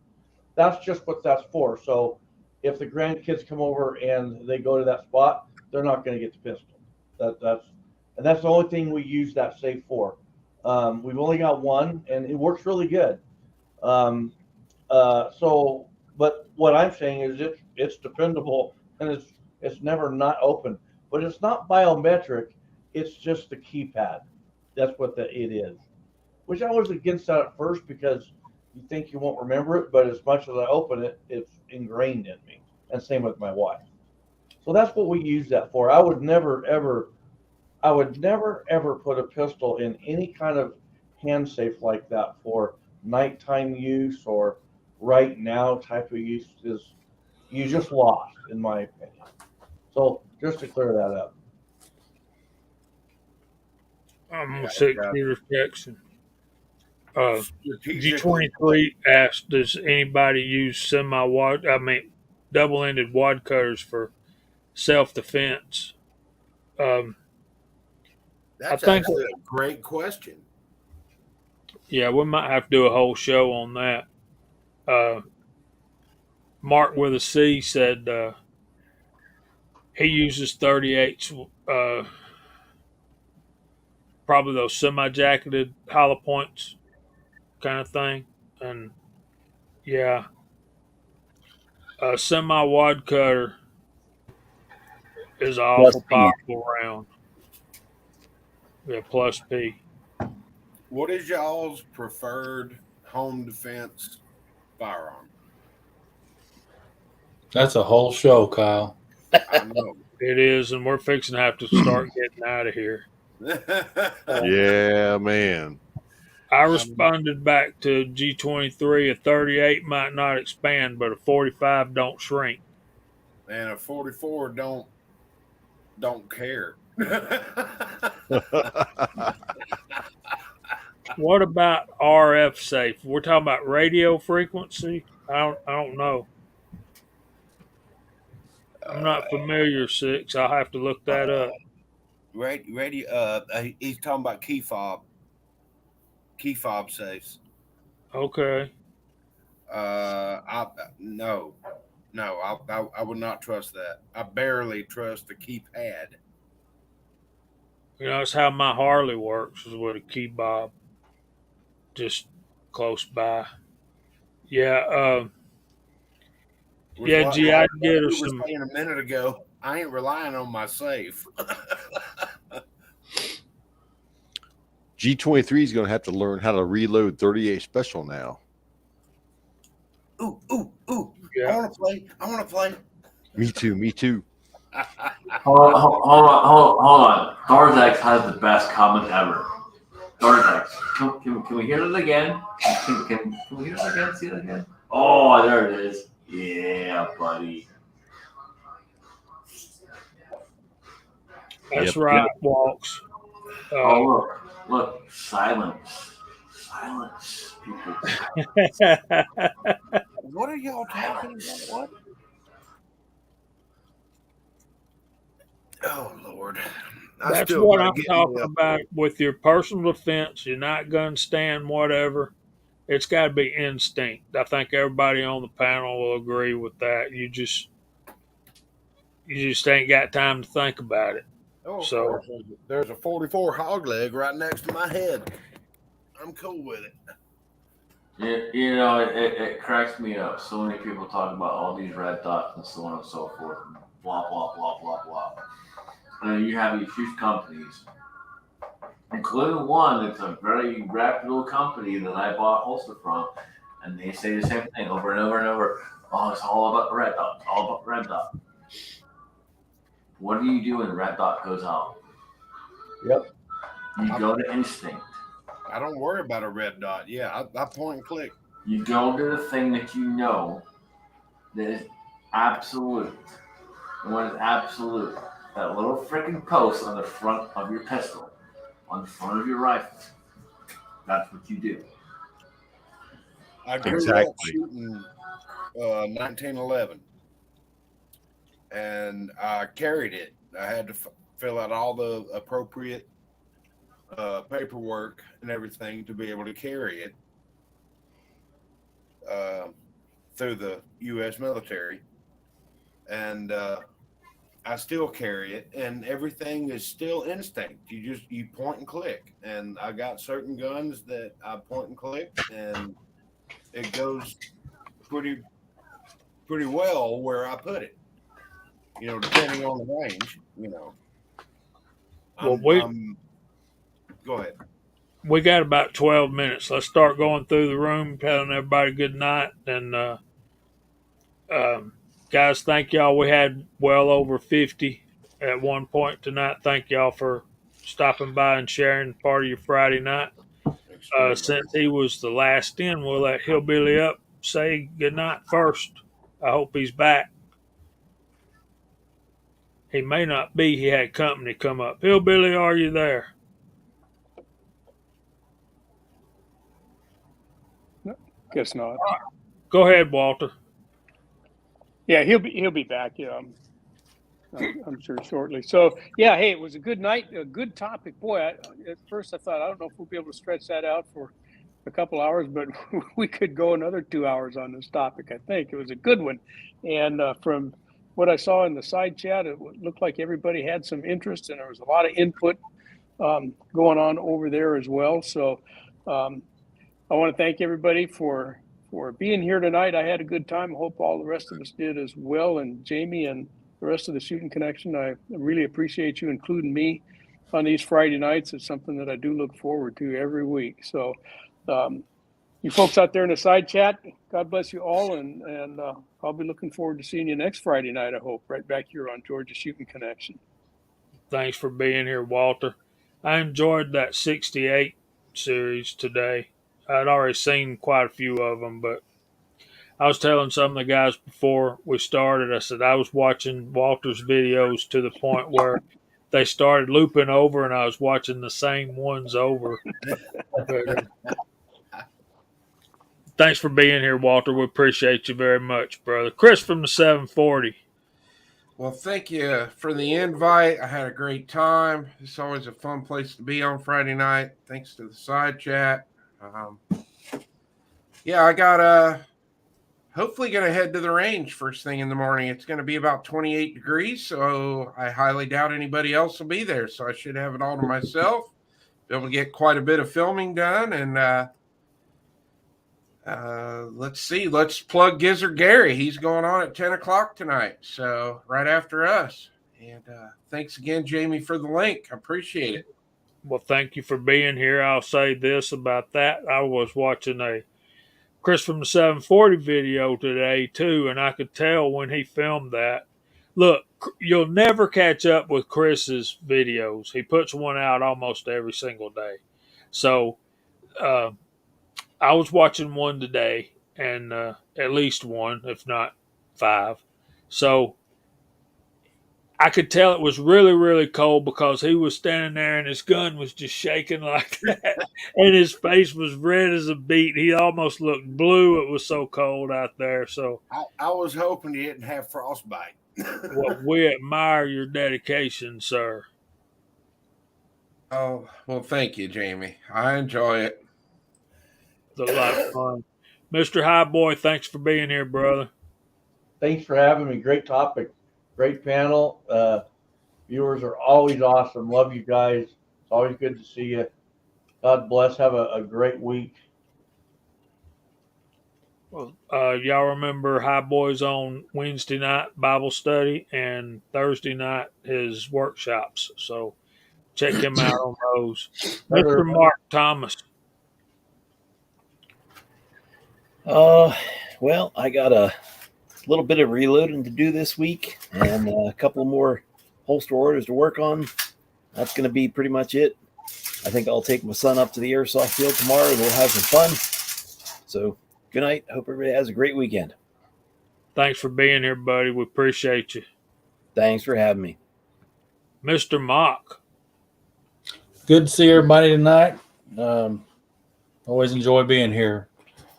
That's just what that's for. So if the grandkids come over and they go to that spot, they're not going to get the pistol. That's the only thing we use that safe for. We've only got one, and it works really good. But what I'm saying is it's dependable, and it's never not open. But it's not biometric. It's just the keypad. That's what it is. Which I was against that at first because you think you won't remember it, but as much as I open it, it's ingrained in me. And same with my wife. So that's what we use that for. I would never ever put a pistol in any kind of hand safe like that for nighttime use or right now type of use. Is you just lost, in my opinion. So just to clear that up. I'm gonna seek your protection. G23 asked, does anybody use double-ended wad cutters for self-defense? That's actually a great question. Yeah, we might have to do a whole show on that. Mark with a C said he uses 38s, probably those semi-jacketed hollow points kind of thing. And yeah, a semi-wad cutter is an awful powerful round. Yeah, plus P. What is y'all's preferred home defense firearm? That's a whole show, Kyle. I know. It is, and we're fixing to have to start getting out of here. Yeah, man. I responded back to G23, a 38 might not expand, but a 45 don't shrink. And a 44 don't care. What about RF safe? We're talking about radio frequency. I don't know. I'm not familiar, Six. I'll have to look that up. Radio. He's talking about key fob safes. Okay. No, I would not trust that. I barely trust the keypad. You know, it's how my Harley works is with a key bob, just close by. Yeah. Yeah, G, I'd Like get her we were some. saying a minute ago, I ain't relying on my safe. G23 is going to have to learn how to reload 38 special now. Ooh. Yeah. I want to play. Me too. Hold on. Darzax has the best comment ever. Darzax, can we hear it again? Can we hear it again? See it again? Oh, there it is. Yeah, buddy. That's right, Walks. Look, silence, people. What are y'all talking about? What? Oh Lord. That's what I'm talking about with your personal defense. You're not going to stand whatever. It's got to be instinct. I think everybody on the panel will agree with that. You just ain't got time to think about it. Oh, so there's a 44 hog leg right next to my head. I'm cool with it. You know, it cracks me up. So many people talk about all these red dots and so on and so forth. And blah, blah, blah, blah, blah. And you have these huge companies, including one that's a very reputable company that I bought a holster from. And they say the same thing over and over and over. Oh, it's all about the red dot. It's all about the red dot. What do you do when the red dot goes out? Yep. You go to instinct. I don't worry about a red dot. Yeah, I point and click. You go to the thing that you know that is absolute. And when it's absolute, that little freaking post on the front of your pistol, on the front of your rifle, that's what you do. I grew up shooting 1911, and I carried it. I had to fill out all the appropriate paperwork and everything to be able to carry it through the U.S. military, and I still carry it, and everything is still instinct. You point and click, and I got certain guns that I point and click, and it goes pretty well where I put it. You know, depending on the range. You know. Go ahead. We got about 12 minutes. Let's start going through the room, telling everybody good night. And guys, thank y'all. We had well over 50 at one point tonight. Thank y'all for stopping by and sharing part of your Friday night. Since he was the last in, we'll let Hillbilly up say good night first. I hope he's back. He may not be. He had company come up. Hillbilly, are you there? Guess not. Go ahead, Walter. Yeah, he'll be back. Yeah, I'm sure shortly. So yeah, hey, it was a good night, a good topic. Boy, at first I thought I don't know if we'll be able to stretch that out for a couple hours, but we could go another 2 hours on this topic. I think it was a good one, and from what I saw in the side chat, it looked like everybody had some interest, and there was a lot of input going on over there as well. So I want to thank everybody for being here tonight. I had a good time. I hope all the rest of us did as well. And Jamie and the rest of the Shooting Connection, I really appreciate you including me on these Friday nights. It's something that I do look forward to every week. So you folks out there in the side chat, God bless you all. And I'll be looking forward to seeing you next Friday night, I hope, right back here on Georgia Shooting Connection. Thanks for being here, Walter. I enjoyed that 68 series today. I'd already seen quite a few of them, but I was telling some of the guys before we started, I said I was watching Walter's videos to the point where they started looping over, and I was watching the same ones over. But, thanks for being here, Walter. We appreciate you very much, brother. Chris from the 740. Well, thank you for the invite. I had a great time. It's always a fun place to be on Friday night. Thanks to the side chat. Yeah, I got hopefully going to head to the range first thing in the morning. It's going to be about 28 degrees, so I highly doubt anybody else will be there. So I should have it all to myself. Be able to get quite a bit of filming done. And let's see. Let's plug Gizzard Gary. He's going on at 10 o'clock tonight, so right after us. And thanks again, Jamie, for the link. I appreciate it. Well, thank you for being here. I'll say this about that. I was watching a Chris from the 740 video today, too, and I could tell when he filmed that. Look, you'll never catch up with Chris's videos. He puts one out almost every single day. So I was watching one today, and at least one, if not 5. So I could tell it was really, really cold because he was standing there and his gun was just shaking like that. And his face was red as a beet. He almost looked blue. It was so cold out there. So I was hoping he didn't have frostbite. Well, we admire your dedication, sir. Oh, well, thank you, Jamie. I enjoy it. It's a lot of fun. Mr. Highboy, thanks for being here, brother. Thanks for having me. Great topic. Great panel. Viewers are always awesome. Love you guys. It's always good to see you. God bless. Have a great week. Well, y'all remember Highboy's on Wednesday night Bible study and Thursday night his workshops. So check him out on those. Mr. Mark Thomas. Well, I got a little bit of reloading to do this week and a couple more holster orders to work on. That's going to be pretty much it. I think I'll take my son up to the airsoft field tomorrow. We'll have some fun. So good night. Hope everybody has a great weekend. Thanks for being here, buddy. We appreciate you. Thanks for having me. Mr. Mock. Good to see everybody tonight. Always enjoy being here.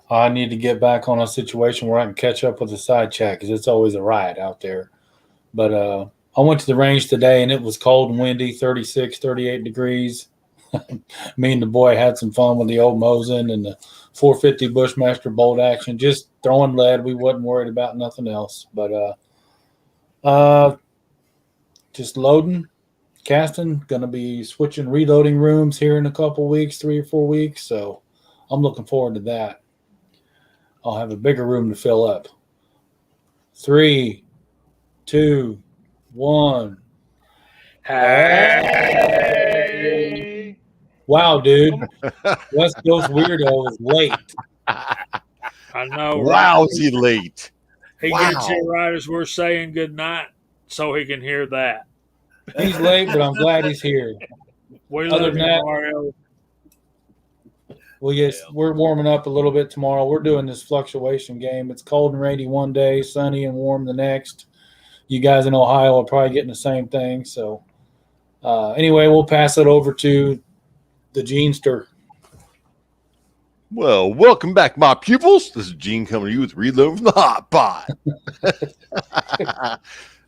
I need to get back on a situation where I can catch up with the side chat because it's always a riot out there. But I went to the range today, and it was cold and windy, 36, 38 degrees. Me and the boy had some fun with the old Mosin and the 450 Bushmaster bolt action, just throwing lead. We wasn't worried about nothing else. But just loading, casting, going to be switching reloading rooms here in a couple weeks, 3 or 4 weeks. So I'm looking forward to that. I'll have a bigger room to fill up. 3, 2, 1. Hey. Wow, dude. West Coast Weirdo is late. I know. Wow, Right? is he late? He Wow. gets here right as we're saying good night so he can hear that. He's late, but I'm glad he's here. We Other love than you, that, Mario. we're warming up a little bit tomorrow. We're doing this fluctuation game. It's cold and rainy one day, sunny and warm the next. You guys in Ohio are probably getting the same thing. So anyway, we'll pass it over to the Genester. Well, welcome back, my pupils. This is Gene coming to you with Reload from the Hot Pot.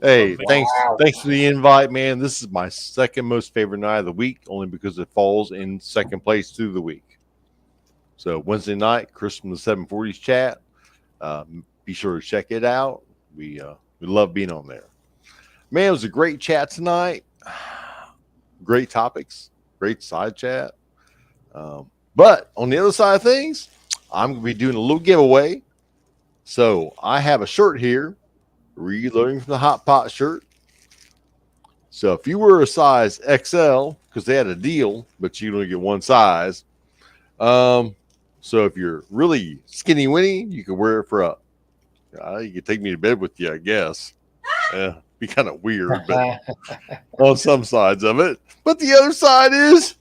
Hey, thanks for the invite, man. This is my second most favorite night of the week, only because it falls in second place through the week. So Wednesday night, Chris from the 740s chat. Be sure to check it out. We love being on there. Man, it was a great chat tonight. Great topics, great side chat. But on the other side of things, I'm going to be doing a little giveaway. So I have a shirt here, Reloading from the Hot Pot shirt. So if you were a size XL, because they had a deal, but you only get one size. So if you're really skinny winny, you can wear it for you can take me to bed with you, I guess. Be kind of weird, but on some sides of it. But the other side is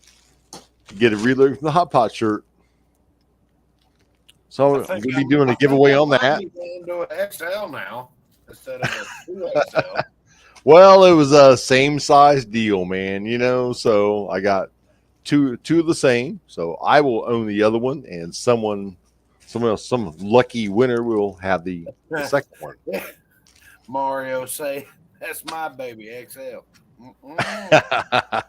you get a Reloading from the Hot Pot shirt. So I'm going to be doing a giveaway on that. Do an XL now instead of a 2XL. Well, it was a same size deal, man. So I got two of the same. So I will own the other one, and someone else, some lucky winner will have the second one. Mario say, "That's my baby XL." Mm-mm.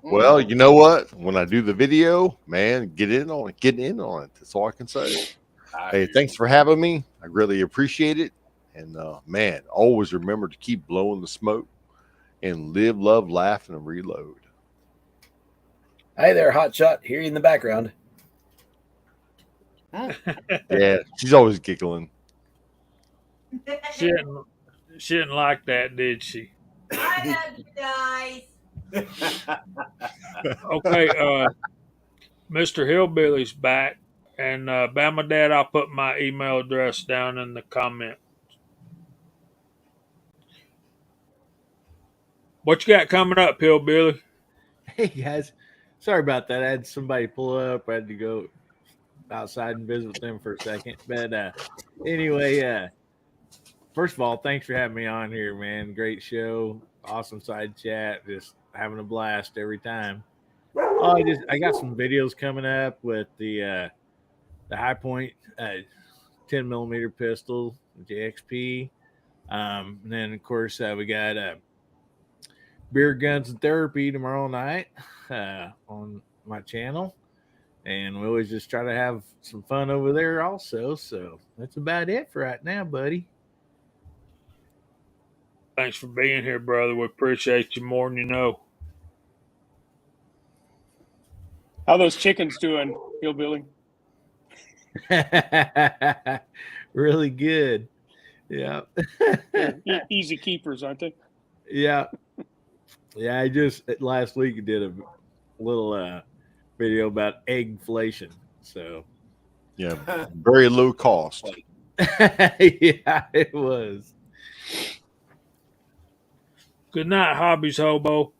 Well, you know what? When I do the video, man, get in on it. That's all I can say. Hey, thanks for having me. I really appreciate it. And man, always remember to keep blowing the smoke and live, love, laugh, and reload. Hi there, Hotshot. Hear you in the background. Yeah, she's always giggling. She didn't like that, did she? I love you guys. Okay, Mr. Hillbilly's back. And Bama Dad, I'll put my email address down in the comment. What you got coming up, Hillbilly? Hey guys, sorry about that. I had somebody pull up. I had to go outside and visit with them for a second. But anyway, first of all, thanks for having me on here, man. Great show, awesome side chat, just having a blast every time. Oh, I got some videos coming up with the High Point 10mm pistol, JXP. And then of course we got Beer Guns and Therapy tomorrow night on my channel. And we always just try to have some fun over there also. So that's about it for right now, buddy. Thanks for being here, brother. We appreciate you more than you know. How those chickens doing, Hillbilly? Really good. Yeah. Easy keepers, aren't they? Yeah. Yeah, I just last week did a little video about eggflation. So yeah, very low cost. yeah, it was. Good night, Hobbies Hobo. All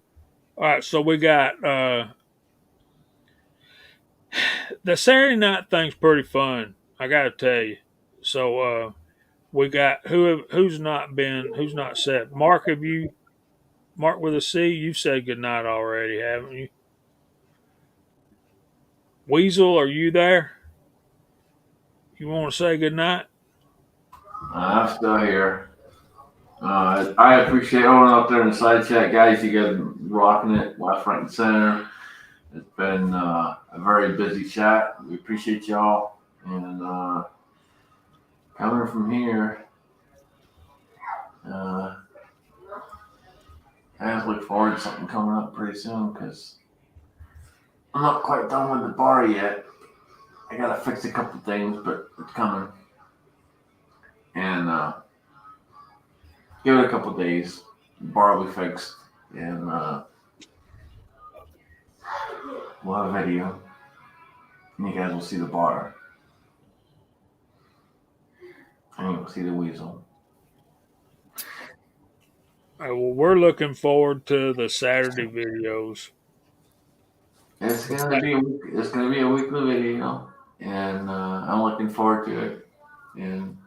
right, so we got the Saturday night thing's pretty fun. I got to tell you. So we got who's not said. Mark, Mark with a C? You've said good night already, haven't you? Weasel, are you there? You want to say good night? I'm still here. I appreciate everyone out there in the side chat, guys. You guys are rocking it left, right, and center. It's been a very busy chat. We appreciate y'all. And coming from here, I just look forward to something coming up pretty soon because I'm not quite done with the bar yet. I got to fix a couple things, but it's coming. And give it a couple days. The bar will be fixed. And we'll have a video. And you guys will see the bar. And you'll see the weasel. All right, well, we're looking forward to the Saturday videos. It's gonna be a weekly video, and I'm looking forward to it. And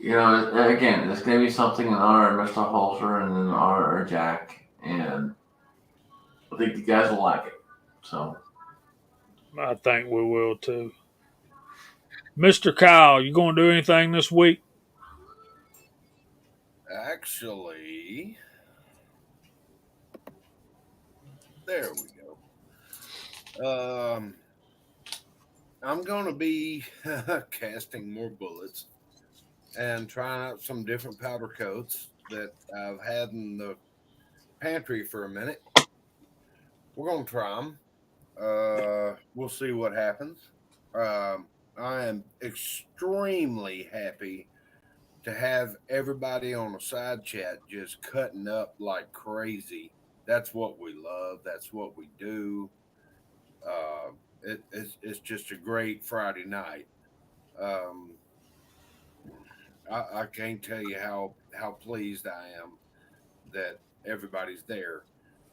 again, it's gonna be something in honor of Mr. Holzer and in honor of Jack, and I think you guys will like it. So I think we will too. Mr. Kyle, you going to do anything this week? Actually, there we go. I'm going to be casting more bullets and trying out some different powder coats that I've had in the pantry for a minute. We're going to try them. We'll see what happens. I am extremely happy to have everybody on a side chat just cutting up like crazy. That's what we love. That's what we do. It's just a great Friday night. I can't tell you how pleased I am that everybody's there,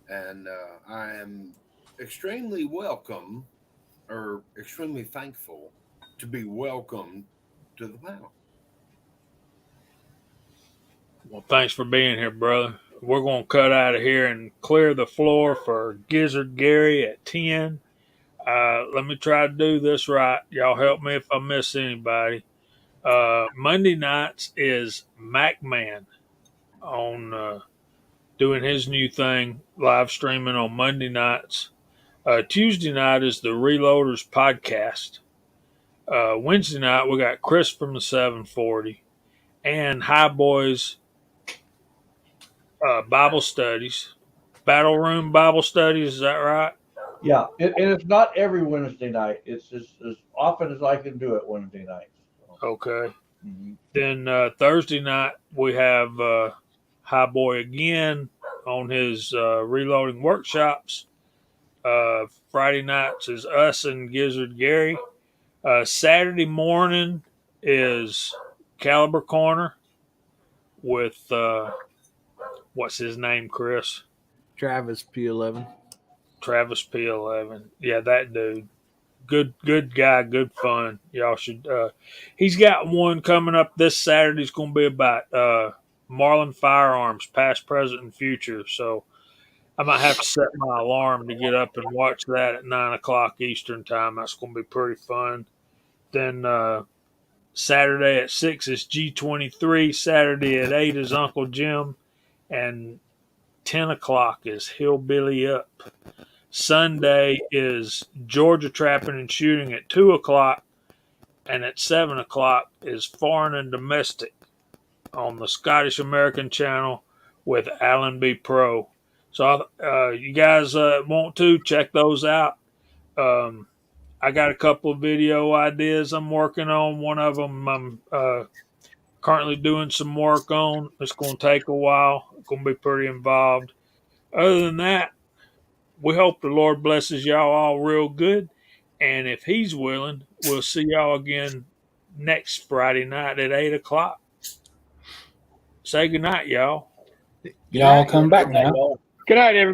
and I am extremely welcome or extremely thankful to be welcomed to the panel. Well, thanks for being here, brother. We're going to cut out of here and clear the floor for Gizzard Gary at 10. Let me try to do this right. Y'all help me if I miss anybody. Monday nights is MacMan on doing his new thing, live streaming on Monday nights. Tuesday night is the Reloaders podcast. Wednesday night, we got Chris from the 740 and High Boys Bible studies. Battle Room Bible studies, is that right? Yeah, and it's not every Wednesday night. It's just as often as I can do it Wednesday nights. Okay. Then Thursday night, we have High Boy again on his reloading workshops. Friday nights is us and Gizzard Gary. Saturday morning is Caliber Corner with what's his name, Chris? Travis P11. Travis P11. Yeah, that dude. Good guy, good fun. Y'all should. He's got one coming up this Saturday. It's going to be about Marlin Firearms, past, present, and future. So I might have to set my alarm to get up and watch that at 9 o'clock Eastern time. That's going to be pretty fun. Then Saturday at 6 is G23. Saturday at 8 is Uncle Jim, and 10 o'clock is Hillbilly Up. Sunday is Georgia Trapping and Shooting at 2 o'clock, and at 7 o'clock is Foreign and Domestic on the Scottish American channel with Alan B. Pro. So you guys want to check those out. I got a couple of video ideas I'm working on. One of them I'm currently doing some work on. It's going to take a while. It's going to be pretty involved. Other than that, we hope the Lord blesses y'all all real good. And if He's willing, we'll see y'all again next Friday night at 8 o'clock. Say good night, y'all. Y'all come back now. Good night, everybody.